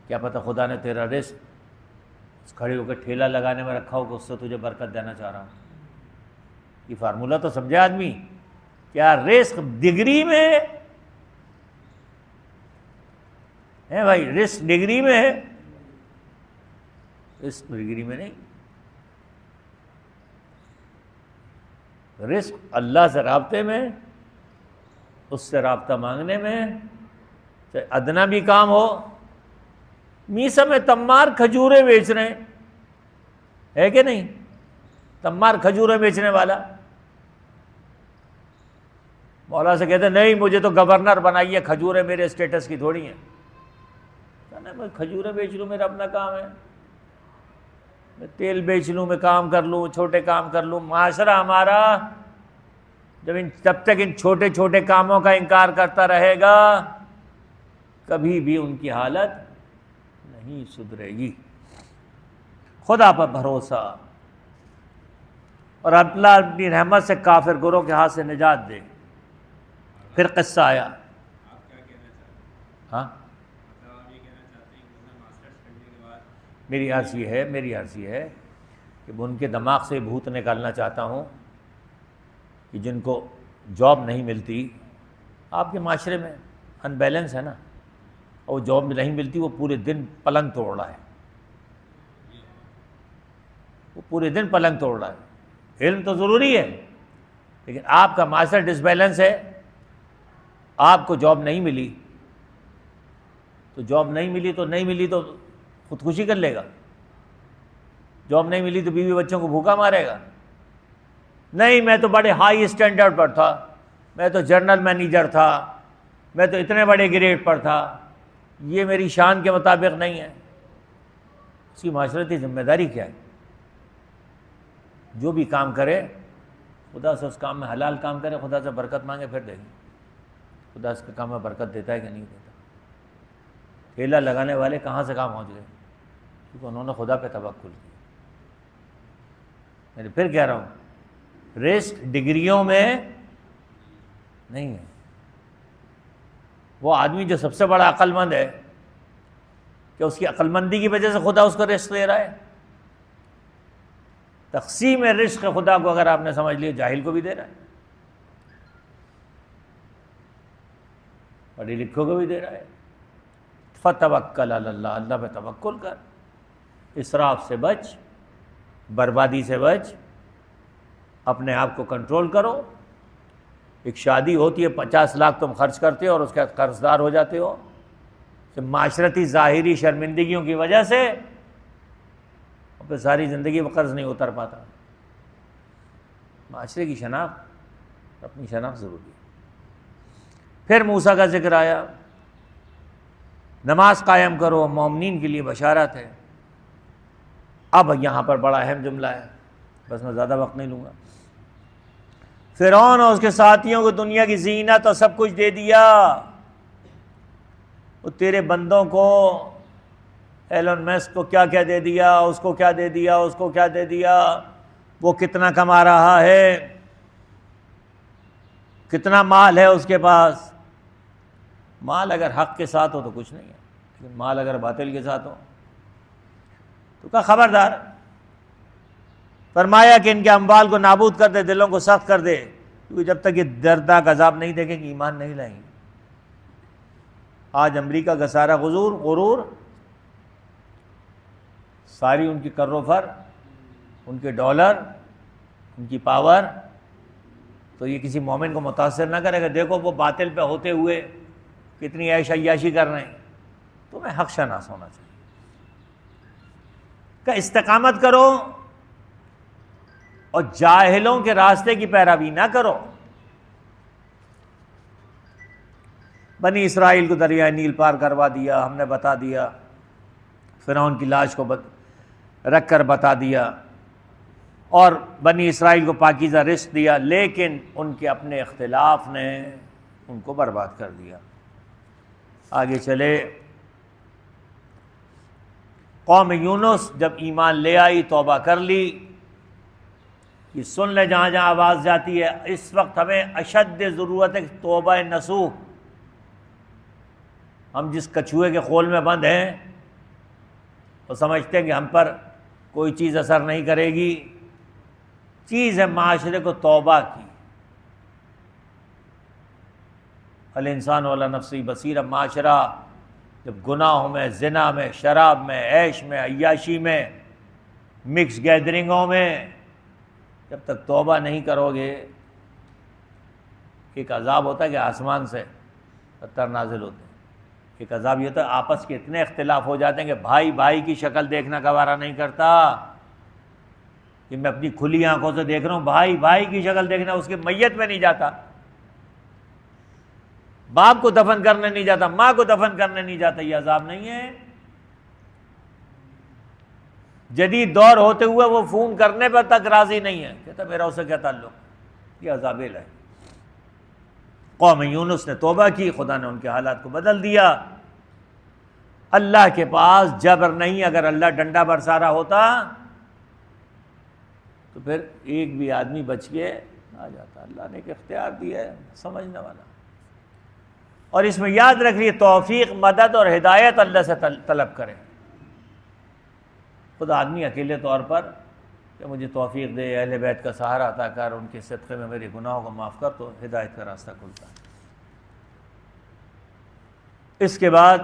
کیا پتہ خدا نے تیرا رزق کھڑے ہو کے ٹھیلا لگانے میں رکھا ہو کہ اس سے تجھے برکت دینا چاہ رہا ہوں. یہ فارمولہ تو سمجھے آدمی. کیا رزق ڈگری میں ہے بھائی؟ رزق ڈگری میں ہے، رزق ڈگری میں نہیں. رزق اللہ سے رابطے میں، اس سے رابطہ مانگنے میں، چاہے ادنا بھی کام ہو. میسا میں تمار کھجورے بیچ رہے ہیں، ہے کہ نہیں؟ تمار کھجورے بیچنے والا مولا سے کہتے ہیں نہیں مجھے تو گورنر بنائیے، کھجورے میرے اسٹیٹس کی تھوڑی ہیں. میں کھجورے بیچ لوں، میرا اپنا کام ہے. میں تیل بیچ لوں، میں کام کر لوں، چھوٹے کام کر لوں. معاشرہ ہمارا جب تک ان چھوٹے چھوٹے کاموں کا انکار کرتا رہے گا کبھی بھی ان کی حالت نہیں سدھرے گی. خدا پر بھروسہ، اور اللہ اپنی رحمت سے کافر گروہ کے ہاتھ سے نجات دے. پھر قصہ آیا. ہاں میری عرض یہ ہے کہ میں ان کے دماغ سے بھوت نکالنا چاہتا ہوں کہ جن کو جاب نہیں ملتی. آپ کے معاشرے میں ان بیلنس ہے نا، اور جاب نہیں ملتی، وہ پورے دن پلنگ توڑ رہا ہے، وہ پورے دن پلنگ توڑ رہا ہے. علم تو ضروری ہے لیکن آپ کا معاشرہ ڈس بیلنس ہے. آپ کو جاب نہیں ملی تو نہیں ملی تو خودکشی کر لے گا. جاب نہیں ملی تو بیوی بچوں کو بھوکا مارے گا. نہیں میں تو بڑے ہائی اسٹینڈرڈ پر تھا، میں تو جنرل مینیجر تھا، میں تو اتنے بڑے گریڈ پر تھا، یہ میری شان کے مطابق نہیں ہے۔ اس کی معاشرتی ذمہ داری کیا ہے؟ جو بھی کام کرے خدا سے اس کام میں حلال کام کرے، خدا سے برکت مانگے، پھر دے گی۔ خدا اس کے کام میں برکت دیتا ہے کہ نہیں دیتا؟ ٹھیلا لگانے والے کہاں سے کام پہنچ گئے؟ کیونکہ انہوں نے خدا پہ توکل کیا۔ میں پھر کہہ رہا ہوں، رزق ڈگریوں میں نہیں ہے۔ وہ آدمی جو سب سے بڑا عقل مند ہے، کہ اس کی عقل مندی کی وجہ سے خدا اس کو رزق دے رہا ہے۔ تقسیم رزق خدا کو اگر آپ نے سمجھ لیا، جاہل کو بھی دے رہا ہے، پڑھے لکھوں کو بھی دے رہا ہے۔ فتوکل علی اللہ، اللہ پہ توکل کر، اسراف سے بچ، بربادی سے بچ، اپنے آپ کو کنٹرول کرو۔ ایک شادی ہوتی ہے، 50 لاکھ تم خرچ کرتے ہو اور اس کے قرض دار ہو جاتے ہو، معاشرتی ظاہری شرمندگیوں کی وجہ سے، اور پھر ساری زندگی وہ قرض نہیں اتر پاتا۔ معاشرے کی شناخت، اپنی شناخت ضروری ہے۔ پھر موسیٰ کا ذکر آیا، نماز قائم کرو، مومنین کے لیے بشارت ہے۔ اب یہاں پر بڑا اہم جملہ ہے، بس میں زیادہ وقت نہیں لوں گا۔ فرعون اور اس کے ساتھیوں کو دنیا کی زینت اور سب کچھ دے دیا، وہ تیرے بندوں کو، ایلن مسک کو کیا کیا دے دیا، اس کو کیا دے دیا، اس کو کیا دے دیا، وہ کتنا کما رہا ہے، کتنا مال ہے اس کے پاس۔ مال اگر حق کے ساتھ ہو تو کچھ نہیں ہے، لیکن مال اگر باطل کے ساتھ ہو تو کہا خبردار۔ فرمایا کہ ان کے اموال کو نابود کر دے، دلوں کو سخت کر دے، کیونکہ جب تک یہ دردناک عذاب نہیں دیکھیں گے ایمان نہیں لائیں گے۔ آج امریکہ کا سارا غرور، ساری ان کی کر و فر، ان کے ڈالر، ان کی پاور، تو یہ کسی مومن کو متاثر نہ کرے گا۔ دیکھو وہ باطل پہ ہوتے ہوئے کتنی عیش عیاشی کر رہے ہیں۔ تمہیں حق شناس ہونا چاہیے کہ استقامت کرو اور جاہلوں کے راستے کی پیروی نہ کرو۔ بنی اسرائیل کو دریائے نیل پار کروا دیا، ہم نے بتا دیا، فرعون کی لاش کو رکھ کر بتا دیا، اور بنی اسرائیل کو پاکیزہ رزق دیا، لیکن ان کے اپنے اختلاف نے ان کو برباد کر دیا۔ آگے چلے، قوم یونس جب ایمان لے آئی، توبہ کر لی، یہ سن لے جہاں جہاں آواز جاتی ہے، اس وقت ہمیں اشد ضرورت ہے توبہ نصوح۔ ہم جس کچھوے کے خول میں بند ہیں، وہ سمجھتے ہیں کہ ہم پر کوئی چیز اثر نہیں کرے گی۔ چیز ہے معاشرے کو توبہ کی۔ الانسان والا نفسی بصیرہ، معاشرہ جب گناہوں میں، زنا میں، شراب میں، عیش میں، عیاشی میں، مکس گیدرنگوں میں، جب تک توبہ نہیں کرو گے، ایک عذاب ہوتا ہے کہ آسمان سے پتھر نازل ہوتے ہیں، ایک عذاب یہ ہوتا ہے آپس کے اتنے اختلاف ہو جاتے ہیں کہ بھائی بھائی کی شکل دیکھنا گوارا نہیں کرتا۔ کہ میں اپنی کھلی آنکھوں سے دیکھ رہا ہوں، بھائی بھائی کی شکل دیکھنا، اس کی میت میں نہیں جاتا، باپ کو دفن کرنے نہیں جاتا، ماں کو دفن کرنے نہیں جاتا۔ یہ عذاب نہیں ہے؟ جدید دور ہوتے ہوئے وہ فون کرنے پر تک راضی نہیں ہے، کہتا میرا اسے کیا تعلق۔ یہ عذاب الہی۔ قوم یونس نے توبہ کی، خدا نے ان کے حالات کو بدل دیا۔ اللہ کے پاس جبر نہیں، اگر اللہ ڈنڈا برسا رہا ہوتا تو پھر ایک بھی آدمی بچ کے آ جاتا۔ اللہ نے ایک اختیار دیا ہے، سمجھنے والا۔ اور اس میں یاد رکھیے، توفیق، مدد اور ہدایت اللہ سے طلب کریں۔ خود آدمی اکیلے طور پر کہ مجھے توفیق دے، اہل بیت کا سہارا عطا کر، ان کے صدقے میں میرے گناہوں کو معاف کر، تو ہدایت کا راستہ کھلتا ہے۔ اس کے بعد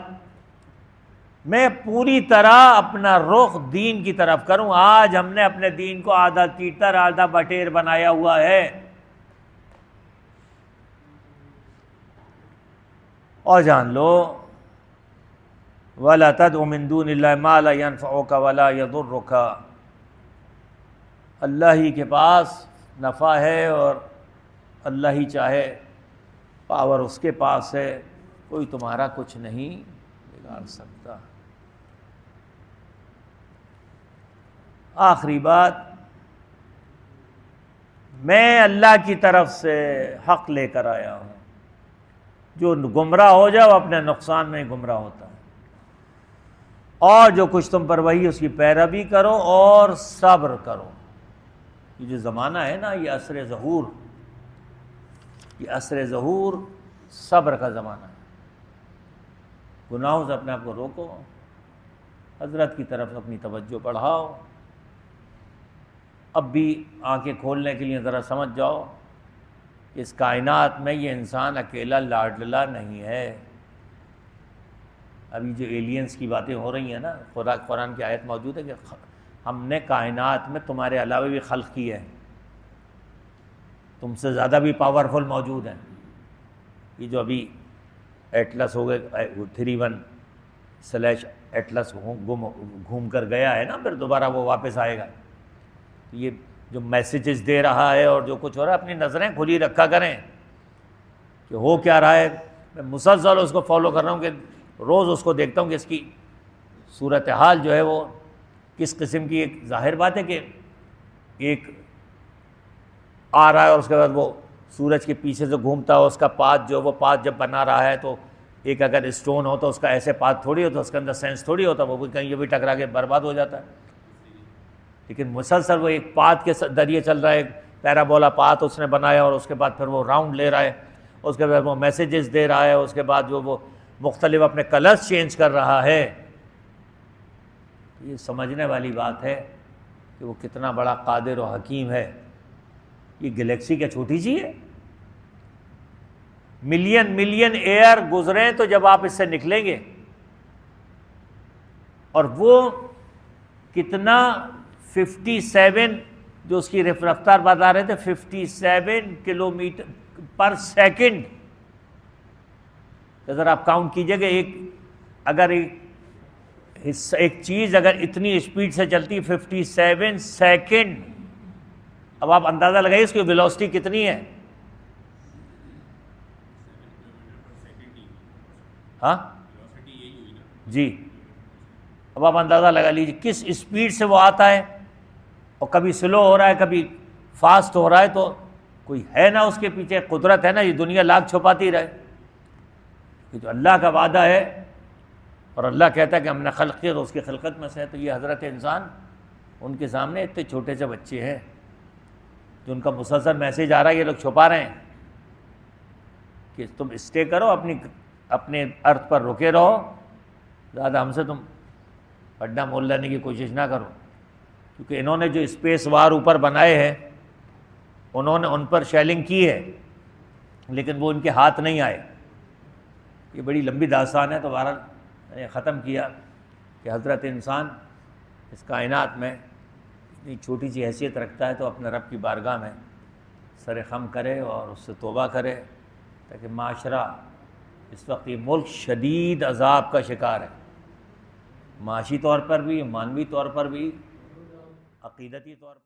میں پوری طرح اپنا رخ دین کی طرف کروں۔ آج ہم نے اپنے دین کو آدھا تیتر آدھا بٹیر بنایا ہوا ہے، اور جان لو وَلَا تَدْعُ مِن دُونِ اللَّهِ مَا لَا يَنفَعُكَ وَلَا يَضُرُّكَ، اللہ ہی کے پاس نفع ہے اور اللہ ہی چاہے پاور اس کے پاس ہے، کوئی تمہارا کچھ نہیں بگاڑ سکتا۔ آخری بات، میں اللہ کی طرف سے حق لے کر آیا ہوں، جو گمراہ ہو جائے وہ اپنے نقصان میں گمراہ ہوتا ہے، اور جو کچھ تم پر وہی اس کی پیروی کرو اور صبر کرو۔ یہ جو زمانہ ہے نا، یہ عصر ظہور، یہ عصر ظہور صبر کا زمانہ ہے۔ گناہوں سے اپنے آپ کو روکو، حضرت کی طرف اپنی توجہ بڑھاؤ۔ اب بھی آنکھیں کھولنے کے لیے ذرا سمجھ جاؤ کہ اس کائنات میں یہ انسان اکیلا لاڈلا نہیں ہے۔ ابھی جو ایلینز کی باتیں ہو رہی ہیں نا، قرآن کی آیت موجود ہے کہ ہم نے کائنات میں تمہارے علاوہ بھی خلق کی ہے، تم سے زیادہ بھی پاورفل موجود ہیں۔ یہ جو ابھی ایٹلس ہو گئے 31/ایٹلس گھوم کر گیا ہے نا، پھر دوبارہ وہ واپس آئے گا۔ یہ جو میسیجز دے رہا ہے اور جو کچھ ہو رہا ہے، اپنی نظریں کھلی رکھا کریں کہ ہو کیا رہا ہے۔ میں مسلسل اس کو فالو کر رہا ہوں کہ روز اس کو دیکھتا ہوں کہ اس کی صورتحال جو ہے وہ کس قسم کی۔ ایک ظاہر بات ہے کہ ایک آ رہا ہے اور اس کے بعد وہ سورج کے پیچھے سے گھومتا ہے، اس کا پاتھ جو وہ پاتھ جب بنا رہا ہے تو ایک اگر اسٹون ہو تو اس کا ایسے پاتھ تھوڑی ہوتا، اس کے اندر سینس تھوڑی ہوتا، وہ بھی کہیں یہ بھی ٹکرا کے برباد ہو جاتا ہے۔ لیکن مسلسل وہ ایک پاتھ کے ذریعے چل رہا ہے، ایک پیرابولا پاتھ اس نے بنایا، اور اس کے بعد پھر وہ راؤنڈ لے رہا ہے، اس کے بعد وہ میسیجز دے رہا ہے، اس کے بعد جو وہ مختلف اپنے کلرز چینج کر رہا ہے۔ یہ سمجھنے والی بات ہے کہ وہ کتنا بڑا قادر و حکیم ہے۔ یہ گلیکسی کیا چھوٹی سی ہے؟ ملین ایئر گزریں تو جب آپ اس سے نکلیں گے، اور وہ کتنا 57 جو اس کی رفتار بتا رہے تھے 57 کلومیٹر پر سیکنڈ۔ اگر آپ کاؤنٹ کیجئے کہ ایک چیز اگر اتنی اسپیڈ سے چلتی 57 سیکنڈ، اب آپ اندازہ لگائیے اس کی ویلوسٹی کتنی ہے۔ ہاں جی، اب آپ اندازہ لگا لیجیے کس اسپیڈ سے وہ آتا ہے، اور کبھی سلو ہو رہا ہے کبھی فاسٹ ہو رہا ہے، تو کوئی ہے نا اس کے پیچھے قدرت ہے نا، یہ دنیا لاکھ چھپاتی رہے۔ یہ جو اللہ کا وعدہ ہے اور اللہ کہتا ہے کہ ہم نے خلق کیا تو اس کی خلقت میں سے ہے، تو یہ حضرت انسان ان کے سامنے اتنے چھوٹے سے بچے ہیں جو ان کا مسلسل میسیج آ رہا ہے، یہ لوگ چھپا رہے ہیں کہ تم اسٹے کرو، اپنے ارتھ پر رکے رہو، زیادہ ہم سے تم پڈا مول لینے کی کوشش نہ کرو، کیونکہ انہوں نے جو اسپیس وار اوپر بنائے ہیں انہوں نے ان پر شیلنگ کی ہے، لیکن وہ ان کے ہاتھ نہیں آئے۔ یہ بڑی لمبی داستان ہے، تو بہرحال میں نے ختم کیا کہ حضرت انسان اس کائنات میں اتنی چھوٹی سی حیثیت رکھتا ہے، تو اپنے رب کی بارگاہ میں سر خم کرے اور اس سے توبہ کرے، تاکہ معاشرہ اس وقت یہ ملک شدید عذاب کا شکار ہے، معاشی طور پر بھی، مانوی طور پر بھی، عقیدتی طور پر۔